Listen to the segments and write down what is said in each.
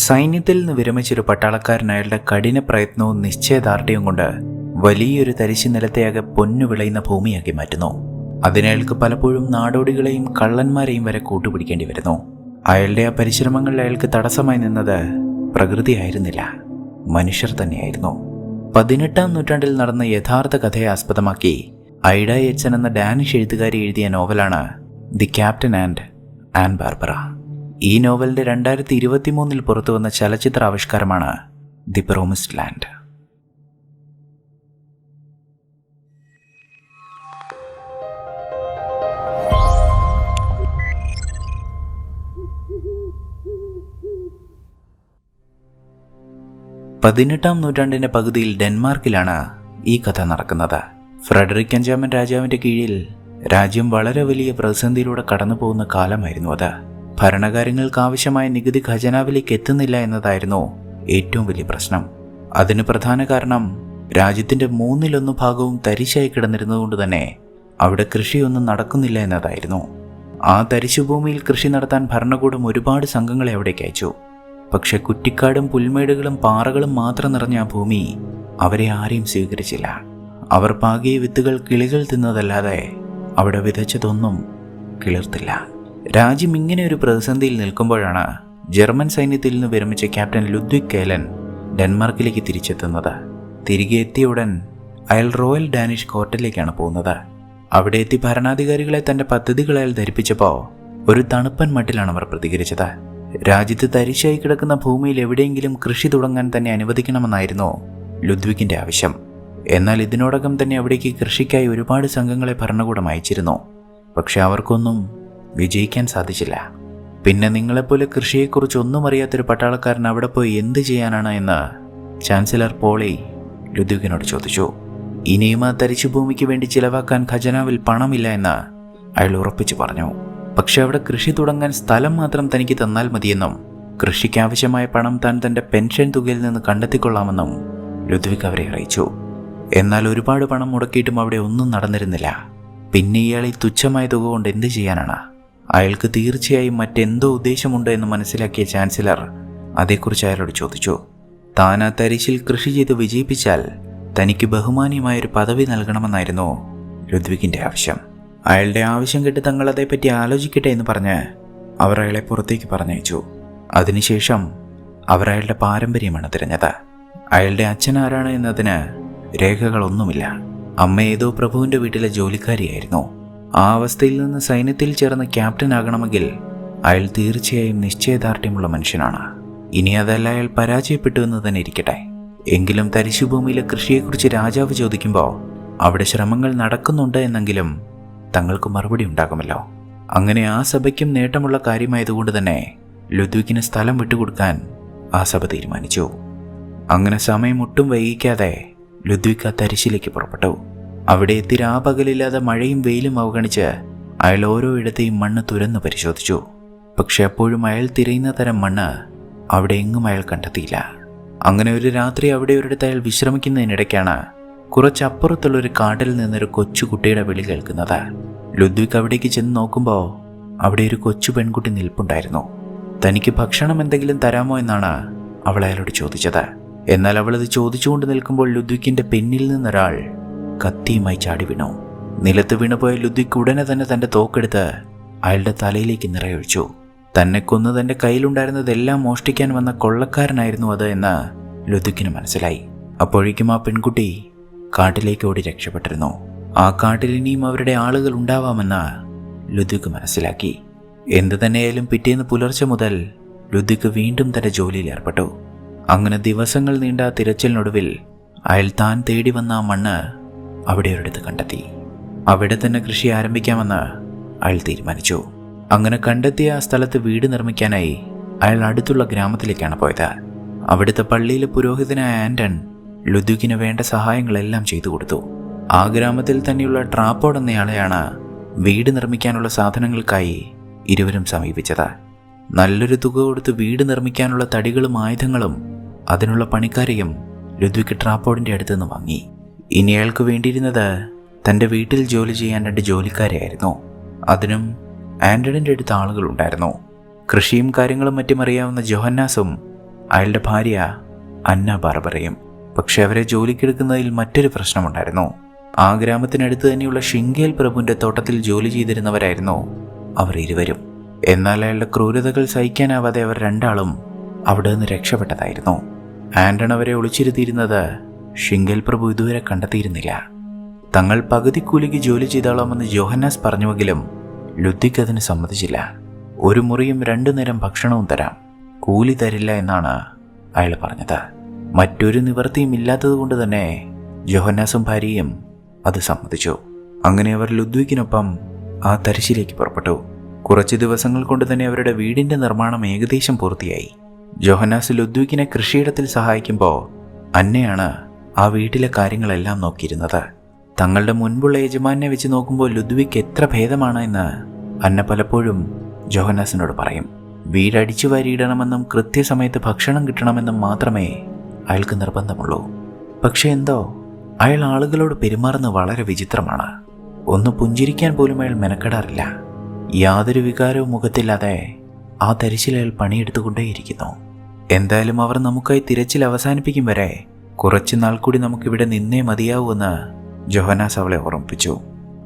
സൈന്യത്തിൽ നിന്ന് വിരമിച്ചൊരു പട്ടാളക്കാരൻ അയാളുടെ കഠിന പ്രയത്നവും നിശ്ചയദാർഢ്യവും കൊണ്ട് വലിയൊരു തരിശു നിലത്തെയാകെ പൊന്നു വിളയുന്ന ഭൂമിയാക്കി മാറ്റുന്നു. അതിനയാൾക്ക് പലപ്പോഴും നാടോടികളെയും കള്ളന്മാരെയും വരെ കൂട്ടുപിടിക്കേണ്ടി വരുന്നു. അയാളുടെ ആ പരിശ്രമങ്ങളിൽ അയാൾക്ക് തടസ്സമായി നിന്നത് പ്രകൃതിയായിരുന്നില്ല, മനുഷ്യർ തന്നെയായിരുന്നു. 18-ാം നൂറ്റാണ്ടിൽ നടന്ന യഥാർത്ഥ കഥയെ ആസ്പദമാക്കി ഐഡ എച്ച്സൺ എന്ന ഡാനിഷ് എഴുത്തുകാരി എഴുതിയ നോവലാണ് the captain and an Barbara. ഈ നോവലിന്റെ 2023 പുറത്തു വന്ന ചലച്ചിത്ര ആവിഷ്കാരമാണ് ദി പ്രോമിസ്ഡ് ലാൻഡ്. പതിനെട്ടാം നൂറ്റാണ്ടിന്റെ പകുതിയിൽ ഡെൻമാർക്കിലാണ് ഈ കഥ നടക്കുന്നത്. ഫ്രെഡറിക് 5 രാജാവിന്റെ കീഴിൽ രാജ്യം വളരെ വലിയ പ്രതിസന്ധിയിലൂടെ കടന്നു പോകുന്ന കാലമായിരുന്നു അത്. ഭരണകാര്യങ്ങൾക്ക് ആവശ്യമായ നികുതി ഖജനാവിലേക്ക് എത്തുന്നില്ല എന്നതായിരുന്നു ഏറ്റവും വലിയ പ്രശ്നം. അതിന് പ്രധാന കാരണം രാജ്യത്തിന്റെ 1/3 ഭാഗവും തരിശായി കിടന്നിരുന്നതുകൊണ്ട് തന്നെ അവിടെ കൃഷിയൊന്നും നടക്കുന്നില്ല എന്നതായിരുന്നു. ആ തരിശുഭൂമിയിൽ കൃഷി നടത്താൻ ഭരണകൂടം ഒരുപാട് സംഘങ്ങളെ അവിടേക്ക് അയച്ചു. പക്ഷെ കുറ്റിക്കാടും പുൽമേടുകളും പാറകളും മാത്രം നിറഞ്ഞ ആ ഭൂമി അവരെ ആരെയും സ്വീകരിച്ചില്ല. അവർ പാകിയ വിത്തുകൾ കിളികൾ തിന്നതല്ലാതെ അവിടെ വിതച്ചതൊന്നും കിളിർത്തില്ല. രാജ്യം ഇങ്ങനെ ഒരു പ്രതിസന്ധിയിൽ നിൽക്കുമ്പോഴാണ് ജർമ്മൻ സൈന്യത്തിൽ നിന്ന് വിരമിച്ച ക്യാപ്റ്റൻ ലുദ്വിഗ് കേലൻ ഡെൻമാർക്കിലേക്ക് തിരിച്ചെത്തുന്നത്. തിരികെ എത്തിയ ഉടൻ അയാൾ റോയൽ ഡാനിഷ് കോർട്ടിലേക്കാണ് പോകുന്നത്. അവിടെ എത്തി ഭരണാധികാരികളെ തന്റെ പദ്ധതികൾ അയാൾ ധരിപ്പിച്ചപ്പോൾ ഒരു തണുപ്പൻ മട്ടിലാണ് അവർ പ്രതികരിച്ചത്. രാജ്യത്ത് തരിശായി കിടക്കുന്ന ഭൂമിയിൽ എവിടെയെങ്കിലും കൃഷി തുടങ്ങാൻ തന്നെ അനുവദിക്കണമെന്നായിരുന്നു ലുദ്വിഗിന്റെ ആവശ്യം. എന്നാൽ ഇതിനോടകം തന്നെ അവിടേക്ക് കൃഷിക്കായി ഒരുപാട് സംഘങ്ങളെ ഭരണകൂടം അയച്ചിരുന്നു. പക്ഷെ അവർക്കൊന്നും വിജയിക്കാൻ സാധിച്ചില്ല. പിന്നെ നിങ്ങളെപ്പോലെ കൃഷിയെക്കുറിച്ച് ഒന്നും അറിയാത്തൊരു പട്ടാളക്കാരൻ അവിടെ പോയി എന്ത് ചെയ്യാനാണ് എന്ന് ചാൻസലർ പോളി ലുദ്വിഗിനോട് ചോദിച്ചു. ഇനിയും ആ തരിശുഭൂമിക്ക് വേണ്ടി ചിലവാക്കാൻ ഖജനാവിൽ പണമില്ല എന്ന് അയാൾ ഉറപ്പിച്ചു പറഞ്ഞു. പക്ഷെ അവിടെ കൃഷി തുടങ്ങാൻ സ്ഥലം മാത്രം തനിക്ക് തന്നാൽ മതിയെന്നും കൃഷിക്കാവശ്യമായ പണം താൻ തൻ്റെ പെൻഷൻ തുകയിൽ നിന്ന് കണ്ടെത്തിക്കൊള്ളാമെന്നും ലുദ്വിഗ് അവരെ അറിയിച്ചു. എന്നാൽ ഒരുപാട് പണം മുടക്കിയിട്ടും അവിടെ ഒന്നും നടന്നിരുന്നില്ല. പിന്നെ ഇയാൾ ഈ തുച്ഛമായ തുക കൊണ്ട് എന്ത് ചെയ്യാനാണ്? അയാൾക്ക് തീർച്ചയായും മറ്റെന്തോ ഉദ്ദേശമുണ്ട് എന്ന് മനസ്സിലാക്കിയ ചാൻസലർ അതേക്കുറിച്ച് അയാളോട് ചോദിച്ചു. താൻ ആ തരിശിൽ കൃഷി ചെയ്ത് വിജയിപ്പിച്ചാൽ തനിക്ക് ബഹുമാനീയമായൊരു പദവി നൽകണമെന്നായിരുന്നു ലുദ്വിഗിന്റെ ആവശ്യം. അയാളുടെ ആവശ്യം കേട്ട് തങ്ങൾ അതേപ്പറ്റി ആലോചിക്കട്ടെ എന്ന് പറഞ്ഞ് അവർ അയാളെ പുറത്തേക്ക് പറഞ്ഞയച്ചു. അതിനുശേഷം അവർ അയാളുടെ പാരമ്പര്യമാണ് തിരഞ്ഞത്. അയാളുടെ അച്ഛൻ ആരാണ് എന്നതിന് രേഖകളൊന്നുമില്ല. അമ്മ ഏതോ പ്രഭുവിന്റെ വീട്ടിലെ ജോലിക്കാരിയായിരുന്നു. ആ അവസ്ഥയിൽ നിന്ന് സൈന്യത്തിൽ ചേർന്ന് ക്യാപ്റ്റൻ ആകണമെങ്കിൽ അയാൾ തീർച്ചയായും നിശ്ചയദാർഢ്യമുള്ള മനുഷ്യനാണ്. ഇനി അതല്ല അയാൾ പരാജയപ്പെട്ടു എന്ന് തന്നെ ഇരിക്കട്ടെ. എങ്കിലും തരിശുഭൂമിയിലെ കൃഷിയെക്കുറിച്ച് രാജാവ് ചോദിക്കുമ്പോൾ അവിടെ ശ്രമങ്ങൾ നടക്കുന്നുണ്ട് എന്നെങ്കിലും തങ്ങൾക്ക് മറുപടി ഉണ്ടാകുമല്ലോ. അങ്ങനെ ആ സഭയ്ക്കും നേട്ടമുള്ള കാര്യമായതുകൊണ്ട് തന്നെ ലുദ്വിഗിന് സ്ഥലം വിട്ടുകൊടുക്കാൻ ആ സഭ തീരുമാനിച്ചു. അങ്ങനെ സമയം ഒട്ടും വൈകിക്കാതെ ലുദ്വിഗ് ആ തരിശിലേക്ക് പുറപ്പെട്ടു. അവിടെ എത്തി രാപകലില്ലാതെ മഴയും വെയിലും അവഗണിച്ച് അയാൾ ഓരോ ഇടത്തെയും മണ്ണ് തുരന്ന് പരിശോധിച്ചു. പക്ഷെ അപ്പോഴും അയാൾ തിരയുന്ന തരം മണ്ണ് അവിടെ എങ്ങും അയാൾ കണ്ടെത്തിയില്ല. അങ്ങനെ ഒരു രാത്രി അവിടെ ഒരിടത്ത് അയാൾ വിശ്രമിക്കുന്നതിനിടയ്ക്കാണ് കുറച്ചപ്പുറത്തുള്ളൊരു കാട്ടിൽ നിന്നൊരു കൊച്ചുകുട്ടിയുടെ വിളി കേൾക്കുന്നത്. ലുദ്വിഗ് അവിടേക്ക് ചെന്ന് നോക്കുമ്പോൾ അവിടെ ഒരു കൊച്ചു പെൺകുട്ടി നിൽപ്പുണ്ടായിരുന്നു. തനിക്ക് ഭക്ഷണം എന്തെങ്കിലും തരാമോ എന്നാണ് അവൾ അയാളോട് ചോദിച്ചത്. എന്നാൽ അവളത് ചോദിച്ചുകൊണ്ട് നിൽക്കുമ്പോൾ ലുദ്വിഗിന്റെ പിന്നിൽ നിന്നൊരാൾ കത്തിയുമായി ചാടി വീണു. നിലത്ത് വീണുപോയ ലുദ്വിഗ് ഉടനെ തന്നെ തന്റെ തോക്കെടുത്ത് അയാളുടെ തലയിലേക്ക് നിറയൊഴിച്ചു. തന്നെ കൊന്ന് തന്റെ കയ്യിലുണ്ടായിരുന്നതെല്ലാം മോഷ്ടിക്കാൻ വന്ന കൊള്ളക്കാരനായിരുന്നു അത് എന്ന് ലുദ്വിഗിന് മനസ്സിലായി. അപ്പോഴേക്കും ആ പെൺകുട്ടി കാട്ടിലേക്ക് ഓടി രക്ഷപ്പെട്ടിരുന്നു. ആ കാട്ടിൽ ഇനിയും അവരുടെ ആളുകൾ ഉണ്ടാവാമെന്ന് ലുദ്വിഗ് മനസ്സിലാക്കി. എന്തു തന്നെയായാലും പിറ്റേന്ന് പുലർച്ചെ മുതൽ ലുദ്വിഗ് വീണ്ടും തന്റെ ജോലിയിൽ ഏർപ്പെട്ടു. അങ്ങനെ ദിവസങ്ങൾ നീണ്ട തിരച്ചിലിനൊടുവിൽ അയാൾ താൻ തേടി വന്ന ആ മണ്ണ് അവിടെ ഒരിടത്ത് കണ്ടെത്തി. അവിടെ തന്നെ കൃഷി ആരംഭിക്കാമെന്ന് അയാൾ തീരുമാനിച്ചു. അങ്ങനെ കണ്ടെത്തിയ ആ സ്ഥലത്ത് വീട് നിർമ്മിക്കാനായി അയാൾ അടുത്തുള്ള ഗ്രാമത്തിലേക്കാണ് പോയത്. അവിടുത്തെ പള്ളിയിലെ പുരോഹിതനായ ആന്റൺ ലുദ്വിഗിന് വേണ്ട സഹായങ്ങളെല്ലാം ചെയ്തു കൊടുത്തു. ആ ഗ്രാമത്തിൽ തന്നെയുള്ള ട്രാപ്പോഡ് എന്നയാളെയാണ് വീട് നിർമ്മിക്കാനുള്ള സാധനങ്ങൾക്കായി ഇരുവരും സമീപിച്ചത്. നല്ലൊരു തുക കൊടുത്ത് വീട് നിർമ്മിക്കാനുള്ള തടികളും ആയുധങ്ങളും അതിനുള്ള പണിക്കാരെയും ലുദ്വിഗ് ട്രാപ്പോഡിന്റെ അടുത്ത് നിന്ന് വാങ്ങി. ഇനി അയാൾക്ക് വേണ്ടിയിരുന്നത് തൻ്റെ വീട്ടിൽ ജോലി ചെയ്യാൻ 2 ജോലിക്കാരെയായിരുന്നു. അതിനും ആന്റണിന്റെ അടുത്ത് ആളുകളുണ്ടായിരുന്നു. കൃഷിയും കാര്യങ്ങളും മറ്റും അറിയാവുന്ന ജോഹന്നാസും അയാളുടെ ഭാര്യ അന്ന ബാർബറയും. പക്ഷെ അവരെ ജോലിക്കെടുക്കുന്നതിൽ മറ്റൊരു പ്രശ്നമുണ്ടായിരുന്നു. ആ ഗ്രാമത്തിനടുത്ത് തന്നെയുള്ള ഷിങ്കേൽ പ്രഭുവിന്റെ തോട്ടത്തിൽ ജോലി ചെയ്തിരുന്നവരായിരുന്നു അവർ ഇരുവരും. എന്നാൽ അയാളുടെ ക്രൂരതകൾ സഹിക്കാനാവാതെ അവർ രണ്ടാളും അവിടെ നിന്ന് രക്ഷപ്പെട്ടതായിരുന്നു. ആന്റൺ അവരെ ഒളിച്ചിരുത്തിയിരുന്നത് ഷിങ്കേൽ പ്രഭു ഇതുവരെ കണ്ടെത്തിയിരുന്നില്ല. തങ്ങൾ പകുതി കൂലിക്ക് ജോലി ചെയ്തോളാമെന്ന് ജോഹന്നാസ് പറഞ്ഞുവെങ്കിലും ലുദ്വിക് അതിന് സമ്മതിച്ചില്ല. ഒരു മുറിയും 2 നേരം ഭക്ഷണവും തരാം, കൂലി തരില്ല എന്നാണ് അയാൾ പറഞ്ഞത്. മറ്റൊരു നിവൃത്തിയും ഇല്ലാത്തതുകൊണ്ട് തന്നെ ജോഹന്നാസും ഭാര്യയും അത് സമ്മതിച്ചു. അങ്ങനെ അവർ ലുദ്വിക്കിനൊപ്പം ആ തരിശിലേക്ക് പുറപ്പെട്ടു. കുറച്ച് ദിവസങ്ങൾ കൊണ്ട് തന്നെ അവരുടെ വീടിന്റെ നിർമ്മാണം ഏകദേശം പൂർത്തിയായി. ജോഹന്നാസ് ലുദ്വിക്കിനെ കൃഷിയിടത്തിൽ സഹായിക്കുമ്പോൾ അന്നയാണ് ആ വീട്ടിലെ കാര്യങ്ങളെല്ലാം നോക്കിയിരുന്നത്. തങ്ങളുടെ മുൻപുള്ള യജമാനെ വെച്ച് നോക്കുമ്പോൾ ലുദ്വിക്ക് എത്ര ഭേദമാണ് എന്ന് അന്ന പലപ്പോഴും ജോഹന്നാസിനോട് പറയും. വീടടിച്ചു വാരിയിടണമെന്നും കൃത്യസമയത്ത് ഭക്ഷണം കിട്ടണമെന്നും മാത്രമേ അയാൾക്ക് നിർബന്ധമുള്ളൂ. പക്ഷെ എന്തോ അയാൾ ആളുകളോട് പെരുമാറുന്നത് വളരെ വിചിത്രമാണ്. ഒന്ന് പുഞ്ചിരിക്കാൻ പോലും അയാൾ മെനക്കെടാറില്ല. യാതൊരു വികാരവും മുഖത്തില്ലാതെ ആ തരിശിൽ അയാൾ പണിയെടുത്തുകൊണ്ടേയിരിക്കുന്നു. എന്തായാലും അവർ നമുക്കായി തിരച്ചിൽ അവസാനിപ്പിക്കും വരെ കുറച്ചു നാൾ കൂടി നമുക്കിവിടെ നിന്നേ മതിയാവൂവെന്ന് ജോഹന്നാസ് അവളെ ഓർമ്മിപ്പിച്ചു.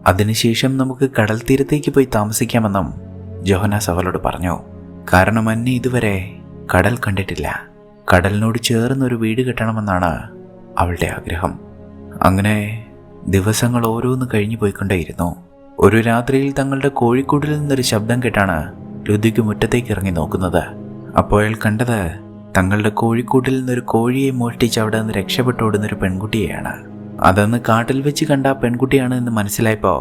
അതിനുശേഷം നമുക്ക് കടൽ തീരത്തേക്ക് പോയി താമസിക്കാമെന്നും ജോഹന്നാസ് അവളോട് പറഞ്ഞു. കാരണം അന്നെ ഇതുവരെ കടൽ കണ്ടിട്ടില്ല. കടലിനോട് ചേർന്നൊരു വീട് കെട്ടണമെന്നാണ് അവളുടെ ആഗ്രഹം. അങ്ങനെ ദിവസങ്ങൾ ഓരോന്ന് കഴിഞ്ഞു പോയിക്കൊണ്ടേയിരുന്നു. ഒരു രാത്രിയിൽ തങ്ങളുടെ കോഴിക്കൂടിൽ നിന്നൊരു ശബ്ദം കേട്ടാണ് ലുദ്വിക്ക് മുറ്റത്തേക്ക് ഇറങ്ങി നോക്കുന്നത്. അപ്പോൾ അയാൾ കണ്ടത് തങ്ങളുടെ കോഴിക്കൂട്ടിൽ നിന്നൊരു കോഴിയെ മോഷ്ടിച്ച് അവിടെ നിന്ന് രക്ഷപ്പെട്ടോടുന്നൊരു പെൺകുട്ടിയെയാണ്. അതെന്ന് കാട്ടിൽ വെച്ച് കണ്ട ആ പെൺകുട്ടിയാണ് എന്ന് മനസ്സിലായപ്പോൾ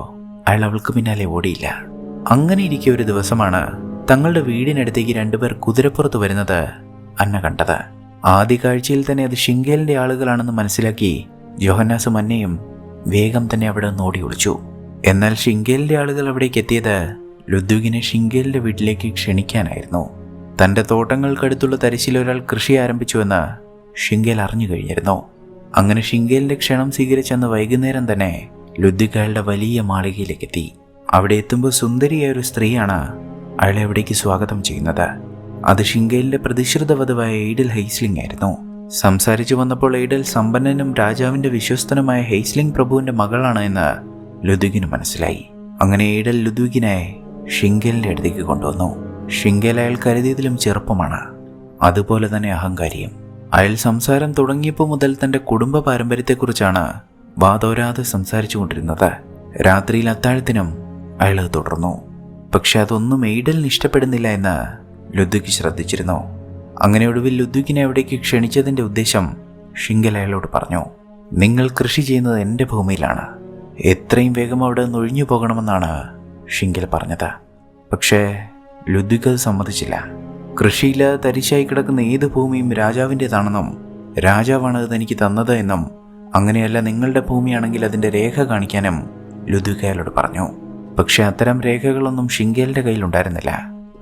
അയാൾ അവൾക്ക് പിന്നാലെ ഓടിയില്ല. അങ്ങനെ ഇരിക്കെ ഒരു ദിവസമാണ് തങ്ങളുടെ വീടിനടുത്തേക്ക് 2 പേർ കുതിരപ്പുറത്ത് വരുന്നത് അന്ന കണ്ടത്. ആദ്യ കാഴ്ചയിൽ തന്നെ അത് ഷിങ്കേലിന്റെ ആളുകളാണെന്ന് മനസ്സിലാക്കി ജോഹന്നാസും അന്നയും വേഗം തന്നെ അവിടെ നിന്ന് ഓടി ഒളിച്ചു. എന്നാൽ ഷിങ്കേലിന്റെ ആളുകൾ അവിടേക്ക് എത്തിയത് ലുദ്വികിനെ ഷിങ്കേലിന്റെ വീട്ടിലേക്ക് ക്ഷണിക്കാനായിരുന്നു. തന്റെ തോട്ടങ്ങൾക്കടുത്തുള്ള തരിശിൽ ഒരാൾ കൃഷി ആരംഭിച്ചുവെന്ന് ഷിങ്കേൽ അറിഞ്ഞു കഴിഞ്ഞിരുന്നു. അങ്ങനെ ഷിങ്കേലിന്റെ ക്ഷണം സ്വീകരിച്ചെന്ന് വൈകുന്നേരം തന്നെ ലുദ്വിക് അയാളുടെ വലിയ മാളികയിലേക്ക് എത്തി. അവിടെ എത്തുമ്പോൾ സുന്ദരിയായ ഒരു സ്ത്രീയാണ് അയാളെ അവിടേക്ക് സ്വാഗതം ചെയ്യുന്നത്. അത് ഷിങ്കേലിന്റെ പ്രതിശ്രുത വധുവായ എയ്ഡൽ ഹെയ്സ്ലിംഗ് ആയിരുന്നു. സംസാരിച്ചു വന്നപ്പോൾ എയ്ഡൽ സമ്പന്നനും രാജാവിന്റെ വിശ്വസ്തനുമായ ഹെയ്സ്ലിംഗ് പ്രഭുവിന്റെ മകളാണ് എന്ന് ലുദ്വികിന് മനസ്സിലായി. അങ്ങനെ എയ്ഡൽ ലുദ്വികിനെ ഷിങ്കേലിന്റെ അടുത്തേക്ക് കൊണ്ടുവന്നു. ഷിങ്കേൽ അയാൾ കരുതിയതിലും ചെറുപ്പമാണ്, അതുപോലെ തന്നെ അഹങ്കാരിയും. അയാൾ സംസാരം തുടങ്ങിയപ്പോൾ മുതൽ തന്റെ കുടുംബ പാരമ്പര്യത്തെക്കുറിച്ചാണ് വാതോരാതെ സംസാരിച്ചു കൊണ്ടിരുന്നത്. രാത്രിയിൽ അത്താഴത്തിനും അയാൾ തുടർന്നു. പക്ഷെ അതൊന്നും എയ്ഡലിന് ഇഷ്ടപ്പെടുന്നില്ല എന്ന് ലുദ്വിക് ശ്രദ്ധിച്ചിരുന്നു. അങ്ങനെ ഒടുവിൽ ലുദ്വിക്കിനെ അവിടേക്ക് ക്ഷണിച്ചതിന്റെ ഉദ്ദേശം ഷിങ്കേൽ അയാളോട് പറഞ്ഞു. നിങ്ങൾ കൃഷി ചെയ്യുന്നത് എൻ്റെ ഭൂമിയിലാണ്, എത്രയും വേഗം അവിടെ നിന്ന് ഒഴിഞ്ഞു പോകണമെന്നാണ് ഷിങ്കേൽ പറഞ്ഞത്. പക്ഷേ ലുദ്വിക് അത് സമ്മതിച്ചില്ല. കൃഷിയില്ലാതെ തരിശായി കിടക്കുന്ന ഏത് ഭൂമിയും രാജാവിൻ്റെതാണെന്നും രാജാവാണ് അത് എനിക്ക് തന്നത് എന്നും അങ്ങനെയല്ല നിങ്ങളുടെ ഭൂമിയാണെങ്കിൽ അതിൻ്റെ രേഖ കാണിക്കാനും ലുദ്വിക് അയാളോട് പറഞ്ഞു. പക്ഷെ അത്തരം രേഖകളൊന്നും ഷിങ്കേലിന്റെ കയ്യിലുണ്ടായിരുന്നില്ല.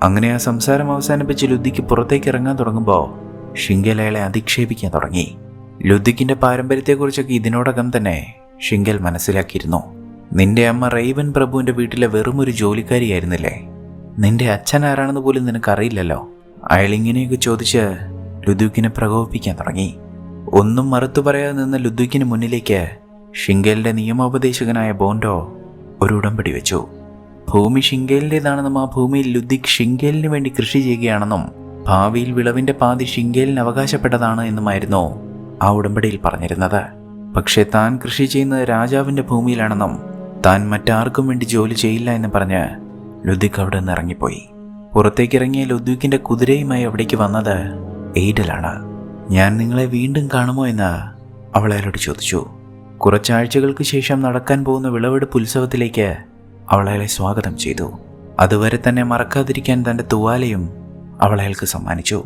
അങ്ങനെ ആ സംസാരം അവസാനിപ്പിച്ച് ലുദ്വിക്ക് പുറത്തേക്ക് ഇറങ്ങാൻ തുടങ്ങുമ്പോൾ ഷിങ്കേൽ അയാളെ അധിക്ഷേപിക്കാൻ തുടങ്ങി. ലുദ്വിക്കിന്റെ പാരമ്പര്യത്തെക്കുറിച്ചൊക്കെ ഇതിനോടകം തന്നെ ഷിങ്കേൽ മനസ്സിലാക്കിയിരുന്നു. നിന്റെ അമ്മ റെയ്വൻ പ്രഭുവിന്റെ വീട്ടിലെ വെറുമൊരു ജോലിക്കാരിയായിരുന്നില്ലേ? നിന്റെ അച്ഛൻ ആരാണെന്ന് പോലും നിനക്കറിയില്ലല്ലോ. അയാൾ ഇങ്ങനെയൊക്കെ ചോദിച്ച് ലുദ്വിക്കിനെ പ്രകോപിപ്പിക്കാൻ തുടങ്ങി. ഒന്നും മറുത്തു പറയാതെ നിന്ന ലുദ്വിക്കിന് മുന്നിലേക്ക് ഷിങ്കേലിന്റെ നിയമോപദേശകനായ ബോണ്ടോ ഒരു ഉടമ്പടി വെച്ചു. ഭൂമി ഷിങ്കേലിൻ്റെതാണെന്നും ആ ഭൂമിയിൽ ലുദ്വിക് ഷിങ്കേലിന് വേണ്ടി കൃഷി ചെയ്യുകയാണെന്നും ഭാവിയിൽ വിളവിന്റെ പാതി ഷിങ്കേലിന് അവകാശപ്പെട്ടതാണ് എന്നുമായിരുന്നു ആ ഉടമ്പടിയിൽ പറഞ്ഞിരുന്നത്. പക്ഷെ താൻ കൃഷി ചെയ്യുന്നത് രാജാവിന്റെ ഭൂമിയിലാണെന്നും താൻ മറ്റാർക്കും വേണ്ടി ജോലി ചെയ്യില്ല എന്ന് പറഞ്ഞ് ലുദ്വിക് അവിടെ നിന്ന് ഇറങ്ങിപ്പോയി. പുറത്തേക്കിറങ്ങിയ ലുദ്വിക്കിന്റെ കുതിരയുമായി അവിടേക്ക് വന്നത് എയ്ഡലാണ്. ഞാൻ നിങ്ങളെ വീണ്ടും കാണുമോ എന്ന് അവൾ അയാളോട് ചോദിച്ചു. കുറച്ചാഴ്ചകൾക്ക് ശേഷം നടക്കാൻ പോകുന്ന വിളവെടുപ്പ് ഉത്സവത്തിലേക്ക് അവൾ അയാളെ സ്വാഗതം ചെയ്തു. അതുവരെ തന്നെ മറക്കാതിരിക്കാൻ തൻ്റെ തുവാലയും അവൾ അയാൾക്ക് സമ്മാനിച്ചു.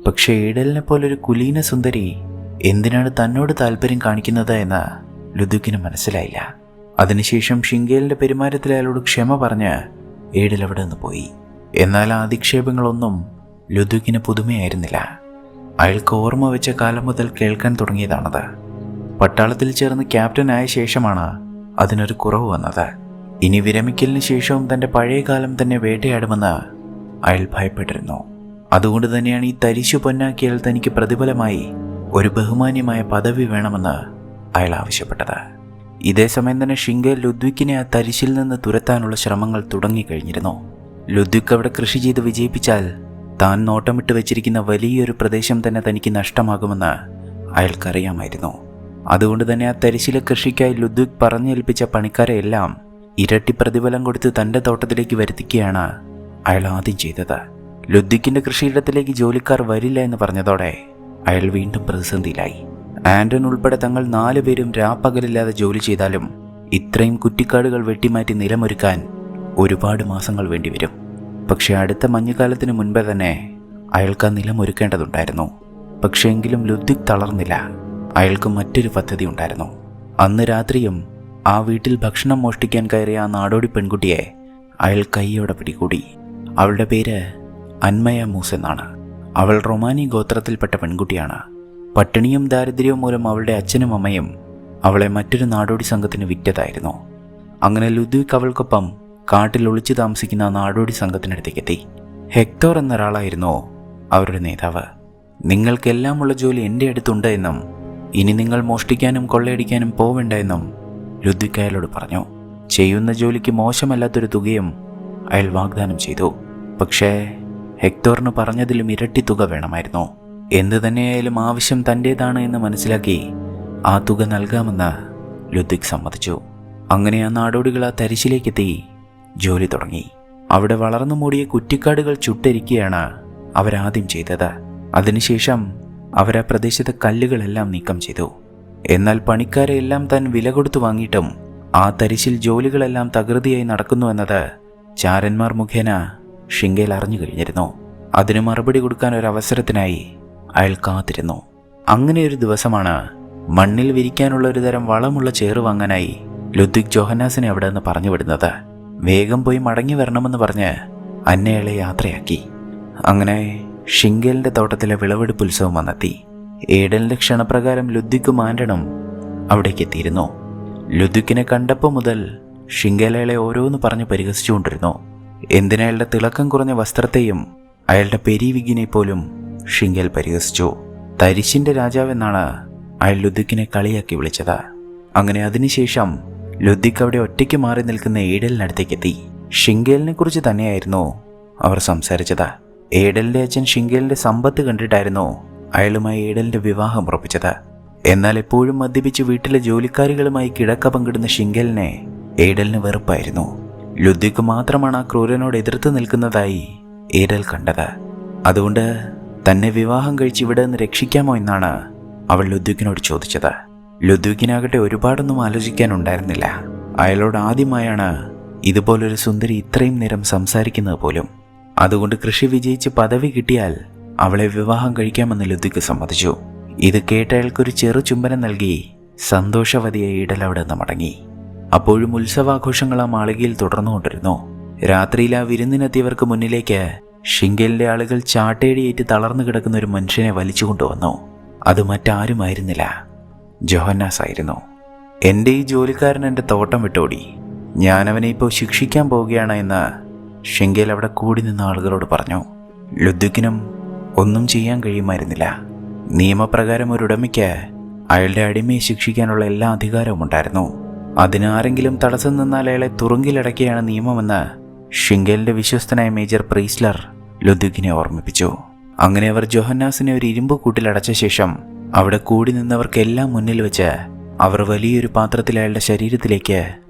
പക്ഷേ എയ്ഡലിനെ പോലൊരു കുലീന സുന്ദരി എന്തിനാണ് തന്നോട് താല്പര്യം കാണിക്കുന്നത് എന്ന് ലുദ്വിക്കിന് മനസ്സിലായില്ല. അതിനുശേഷം ഷിങ്കേലിന്റെ പെരുമാറ്റത്തിൽ അയാളോട് ക്ഷമ പറഞ്ഞ് എയ്ഡൽ അവിടെ നിന്ന് പോയി. എന്നാൽ ആ അധിക്ഷേപങ്ങളൊന്നും ലുദ്വിക്കിന് പുതുമയായിരുന്നില്ല. അയാൾക്ക് ഓർമ്മ വെച്ച കാലം മുതൽ കേൾക്കാൻ തുടങ്ങിയതാണത്. പട്ടാളത്തിൽ ചേർന്ന് ക്യാപ്റ്റനായ ശേഷമാണ് അതിനൊരു കുറവ് വന്നത്. ഇനി വിരമിക്കലിന് ശേഷവും തൻ്റെ പഴയ കാലം തന്നെ വേട്ടയാടുമെന്ന് അയാൾ ഭയപ്പെട്ടിരുന്നു. അതുകൊണ്ട് തന്നെയാണ് ഈ തരിശു പൊന്നാക്കിയാൽ തനിക്ക് പ്രതിഫലമായി ഒരു ബഹുമാന്യമായ പദവി വേണമെന്ന് അയാൾ ആവശ്യപ്പെട്ടത്. ഇതേസമയം തന്നെ ഷിംഗേൽ ലുദ്വിക്കിനെ ആ തരിശിൽ നിന്ന് തുരത്താനുള്ള ശ്രമങ്ങൾ തുടങ്ങിക്കഴിഞ്ഞിരുന്നു. ലുദ്വിക്ക് അവിടെ കൃഷി ചെയ്ത് വിജയിപ്പിച്ചാൽ താൻ നോട്ടമിട്ട് വെച്ചിരിക്കുന്ന വലിയൊരു പ്രദേശം തന്നെ തനിക്ക് നഷ്ടമാകുമെന്ന് അയാൾക്കറിയാമായിരുന്നു. അതുകൊണ്ട് തന്നെ ആ തരിശിലെ കൃഷിക്കായി ലുദ്വിക് പറഞ്ഞേൽപ്പിച്ച പണിക്കാരെ എല്ലാം ഇരട്ടി പ്രതിഫലം കൊടുത്ത് തൻ്റെ തോട്ടത്തിലേക്ക് വരുത്തിക്കുകയാണ് അയാൾ ആദ്യം ചെയ്തത്. ലുദ്വിക്കിൻ്റെ കൃഷിയിടത്തിലേക്ക് ജോലിക്കാർ വരില്ല എന്ന് പറഞ്ഞതോടെ അയാൾ വീണ്ടും പ്രതിസന്ധിയിലായി. ആൻഡൺ ഉൾപ്പെടെ തങ്ങൾ 4 പേരും രാപ്പകലില്ലാതെ ജോലി ചെയ്താലും ഇത്രയും കുറ്റിക്കാടുകൾ വെട്ടിമാറ്റി നിലമൊരുക്കാൻ ഒരുപാട് മാസങ്ങൾ വേണ്ടിവരും. പക്ഷെ അടുത്ത മഞ്ഞുകാലത്തിന് മുൻപേ തന്നെ അയാൾക്ക് ആ നിലമൊരുക്കേണ്ടതുണ്ടായിരുന്നു. പക്ഷേ എങ്കിലും ലുദ്വിക് തളർന്നില്ല. അയാൾക്ക് മറ്റൊരു പദ്ധതി ഉണ്ടായിരുന്നു. അന്ന് രാത്രിയും ആ വീട്ടിൽ ഭക്ഷണം മോഷ്ടിക്കാൻ കയറിയ ആ നാടോടി പെൺകുട്ടിയെ അയാൾ കൈയോടെ പിടികൂടി. അവളുടെ പേര് അന്മയ മൂസ് എന്നാണ്. അവൾ റൊമാനി ഗോത്രത്തിൽപ്പെട്ട പെൺകുട്ടിയാണ്. പട്ടിണിയും ദാരിദ്ര്യവും മൂലം അവളുടെ അച്ഛനും അമ്മയും അവളെ മറ്റൊരു നാടോടി സംഘത്തിന് വിറ്റതായിരുന്നു. അങ്ങനെ ലുദ്വിക് അവൾക്കൊപ്പം കാട്ടിൽ ഒളിച്ചു താമസിക്കുന്ന നാടോടി സംഘത്തിനടുത്തേക്ക് എത്തി. ഹെക്ടോർ എന്നൊരാളായിരുന്നു അവരുടെ നേതാവ്. നിങ്ങൾക്കെല്ലാമുള്ള ജോലി എൻ്റെ അടുത്തുണ്ട് എന്നും ഇനി നിങ്ങൾ മോഷ്ടിക്കാനും കൊള്ളയടിക്കാനും പോവേണ്ട എന്നും ലുദ്വിക് അയാളോട് പറഞ്ഞു. ചെയ്യുന്ന ജോലിക്ക് മോശമല്ലാത്തൊരു തുകയും അയാൾ വാഗ്ദാനം ചെയ്തു. പക്ഷേ ഹെക്ടോറിന് പറഞ്ഞതിലും ഇരട്ടി തുക വേണമായിരുന്നു. എന്തു തന്നെയായാലും ആവശ്യം തൻ്റേതാണ് എന്ന് മനസ്സിലാക്കി ആ തുക നൽകാമെന്ന് ലുദ്വിക് സമ്മതിച്ചു. അങ്ങനെ ആ നാടോടികൾ ആ തരിശിലേക്കെത്തി ജോലി തുടങ്ങി. അവിടെ വളർന്നു മൂടിയ കുറ്റിക്കാടുകൾ ചുട്ടരിക്കുകയാണ് അവരാദ്യം ചെയ്തത്. അതിനുശേഷം അവരാ പ്രദേശത്തെ കല്ലുകളെല്ലാം നീക്കം ചെയ്തു. എന്നാൽ പണിക്കാരെ എല്ലാം താൻ വില കൊടുത്തു വാങ്ങിയിട്ടും ആ തരിശിൽ ജോലികളെല്ലാം തകൃതിയായി നടക്കുന്നുവെന്നത് ചാരന്മാർ മുഖേന ഷിംഗേൽ അറിഞ്ഞു കഴിഞ്ഞിരുന്നു. അതിന് മറുപടി കൊടുക്കാൻ ഒരവസരത്തിനായി അയാൾ കാത്തിരുന്നു. അങ്ങനെ ഒരു ദിവസമാണ് മണ്ണിൽ വിരിക്കാനുള്ള ഒരു തരം വളമുള്ള ചേറ് വാങ്ങാനായി ലുദ്വിക് ജോഹന്നാസിനെ അവിടെ നിന്ന് പറഞ്ഞു വിടുന്നത്. വേഗം പോയി മടങ്ങി വരണമെന്ന് പറഞ്ഞ് അന്നയാളെ യാത്രയാക്കി. അങ്ങനെ ഷിംഗേലിന്റെ തോട്ടത്തിലെ വിളവെടുപ്പ് ഉത്സവം വന്നെത്തി. ഏഡലിന്റെ ക്ഷണപ്രകാരം ലുദ്വിക്കും ആൻഡണും അവിടേക്ക് എത്തിയിരുന്നു. ലുദ്വിക്കിനെ കണ്ടപ്പോൾ മുതൽ ഷിംഗേൽ അയാളെ ഓരോന്ന് പറഞ്ഞ് പരിഹസിച്ചുകൊണ്ടിരുന്നു. എന്തിനയാളുടെ തിളക്കം കുറഞ്ഞ വസ്ത്രത്തെയും അയാളുടെ പെരിവിഗിനെ പോലും ഷിംഗേൽ പരിഹസിച്ചു. തരിശിന്റെ രാജാവെന്നാണ് അയാൾ ലുദ്വിക്കിനെ കളിയാക്കി വിളിച്ചത്. അങ്ങനെ അതിനുശേഷം ലുദ്വിക് അവിടെ ഒറ്റയ്ക്ക് മാറി നിൽക്കുന്ന ഏഡലിനടുത്തേക്കെത്തി. ഷിംഗേലിനെ കുറിച്ച് തന്നെയായിരുന്നു അവർ സംസാരിച്ചത്. ഏഡലിന്റെ അച്ഛൻ ഷിംഗേലിന്റെ സമ്പത്ത് കണ്ടിട്ടായിരുന്നു അയാളുമായി ഏഡലിന്റെ വിവാഹം ഉറപ്പിച്ചത്. എന്നാൽ എപ്പോഴും മദ്യപിച്ച് വീട്ടിലെ ജോലിക്കാരികളുമായി കിടക്ക പങ്കിടുന്ന ഷിംഗേലിനെ ഏഡലിന് വെറുപ്പായിരുന്നു. ലുദ്വിക് മാത്രമാണ് ആ ക്രൂരനോട് എതിർത്ത് നിൽക്കുന്നതായി ഏഡൽ കണ്ടത്. അതുകൊണ്ട് തന്നെ വിവാഹം കഴിച്ച് ഇവിടെ നിന്ന് രക്ഷിക്കാമോ എന്നാണ് അവൾ ലുദ്വിക്കിനോട് ചോദിച്ചത്. ലുദ്വിക്കിനാകട്ടെ ഒരുപാടൊന്നും ആലോചിക്കാനുണ്ടായിരുന്നില്ല. അയാളോട് ആദ്യമായാണ് ഇതുപോലൊരു സുന്ദരി ഇത്രയും നേരം സംസാരിക്കുന്നത് പോലും. അതുകൊണ്ട് കൃഷി വിജയിച്ച് പദവി കിട്ടിയാൽ അവളെ വിവാഹം കഴിക്കാമെന്ന് ലുദ്വിക്ക് സമ്മതിച്ചു. ഇത് കേട്ട അയാൾക്കൊരു ചെറു ചുംബനം നൽകി സന്തോഷവതിയായി ഈഡൽ അവിടെ നിന്ന് മടങ്ങി. അപ്പോഴും ഉത്സവാഘോഷങ്ങൾ ആ മാളികയിൽ തുടർന്നുകൊണ്ടിരുന്നു. രാത്രിയിൽ ആ വിരുന്നിനെത്തിയവർക്ക് മുന്നിലേക്ക് ഷിംഗേലിന്റെ ആളുകൾ ചാട്ടേടിയേറ്റ് തളർന്നു കിടക്കുന്ന ഒരു മനുഷ്യനെ വലിച്ചു കൊണ്ടുവന്നു. അത് മറ്റാരുമായിരുന്നില്ല, ജോഹന്നാസ് ആയിരുന്നു. എൻ്റെ ഈ ജോലിക്കാരൻ എൻ്റെ തോട്ടം വിട്ടോടി, ഞാനവനെ ഇപ്പോൾ ശിക്ഷിക്കാൻ പോവുകയാണ് എന്ന് ഷിംഗേൽ അവിടെ കൂടി നിന്ന ആളുകളോട് പറഞ്ഞു. ലുദ്വിക്കിനും ഒന്നും ചെയ്യാൻ കഴിയുമായിരുന്നില്ല. നിയമപ്രകാരം ഒരു ഉടമയ്ക്ക് അയാളുടെ അടിമയെ ശിക്ഷിക്കാനുള്ള എല്ലാ അധികാരവും ഉണ്ടായിരുന്നു. അതിനാരെങ്കിലും തടസ്സം നിന്നാൽ അയാളെ തുറുങ്കിലടക്കിയാണ് നിയമമെന്ന് ഷിംഗേലിന്റെ വിശ്വസ്തനായ മേജർ പ്രീസ്ലർ ലുദ്വിക്കിനെ ഓർമ്മിപ്പിച്ചു. അങ്ങനെ അവർ ജോഹന്നാസിനെ ഒരു ഇരുമ്പ് കൂട്ടിലടച്ച ശേഷം അവിടെ കൂടി നിന്നവർക്കെല്ലാം മുന്നിൽ വെച്ച് അവർ വലിയൊരു പാത്രത്തിൽ അയാളുടെ ശരീരത്തിലേക്ക്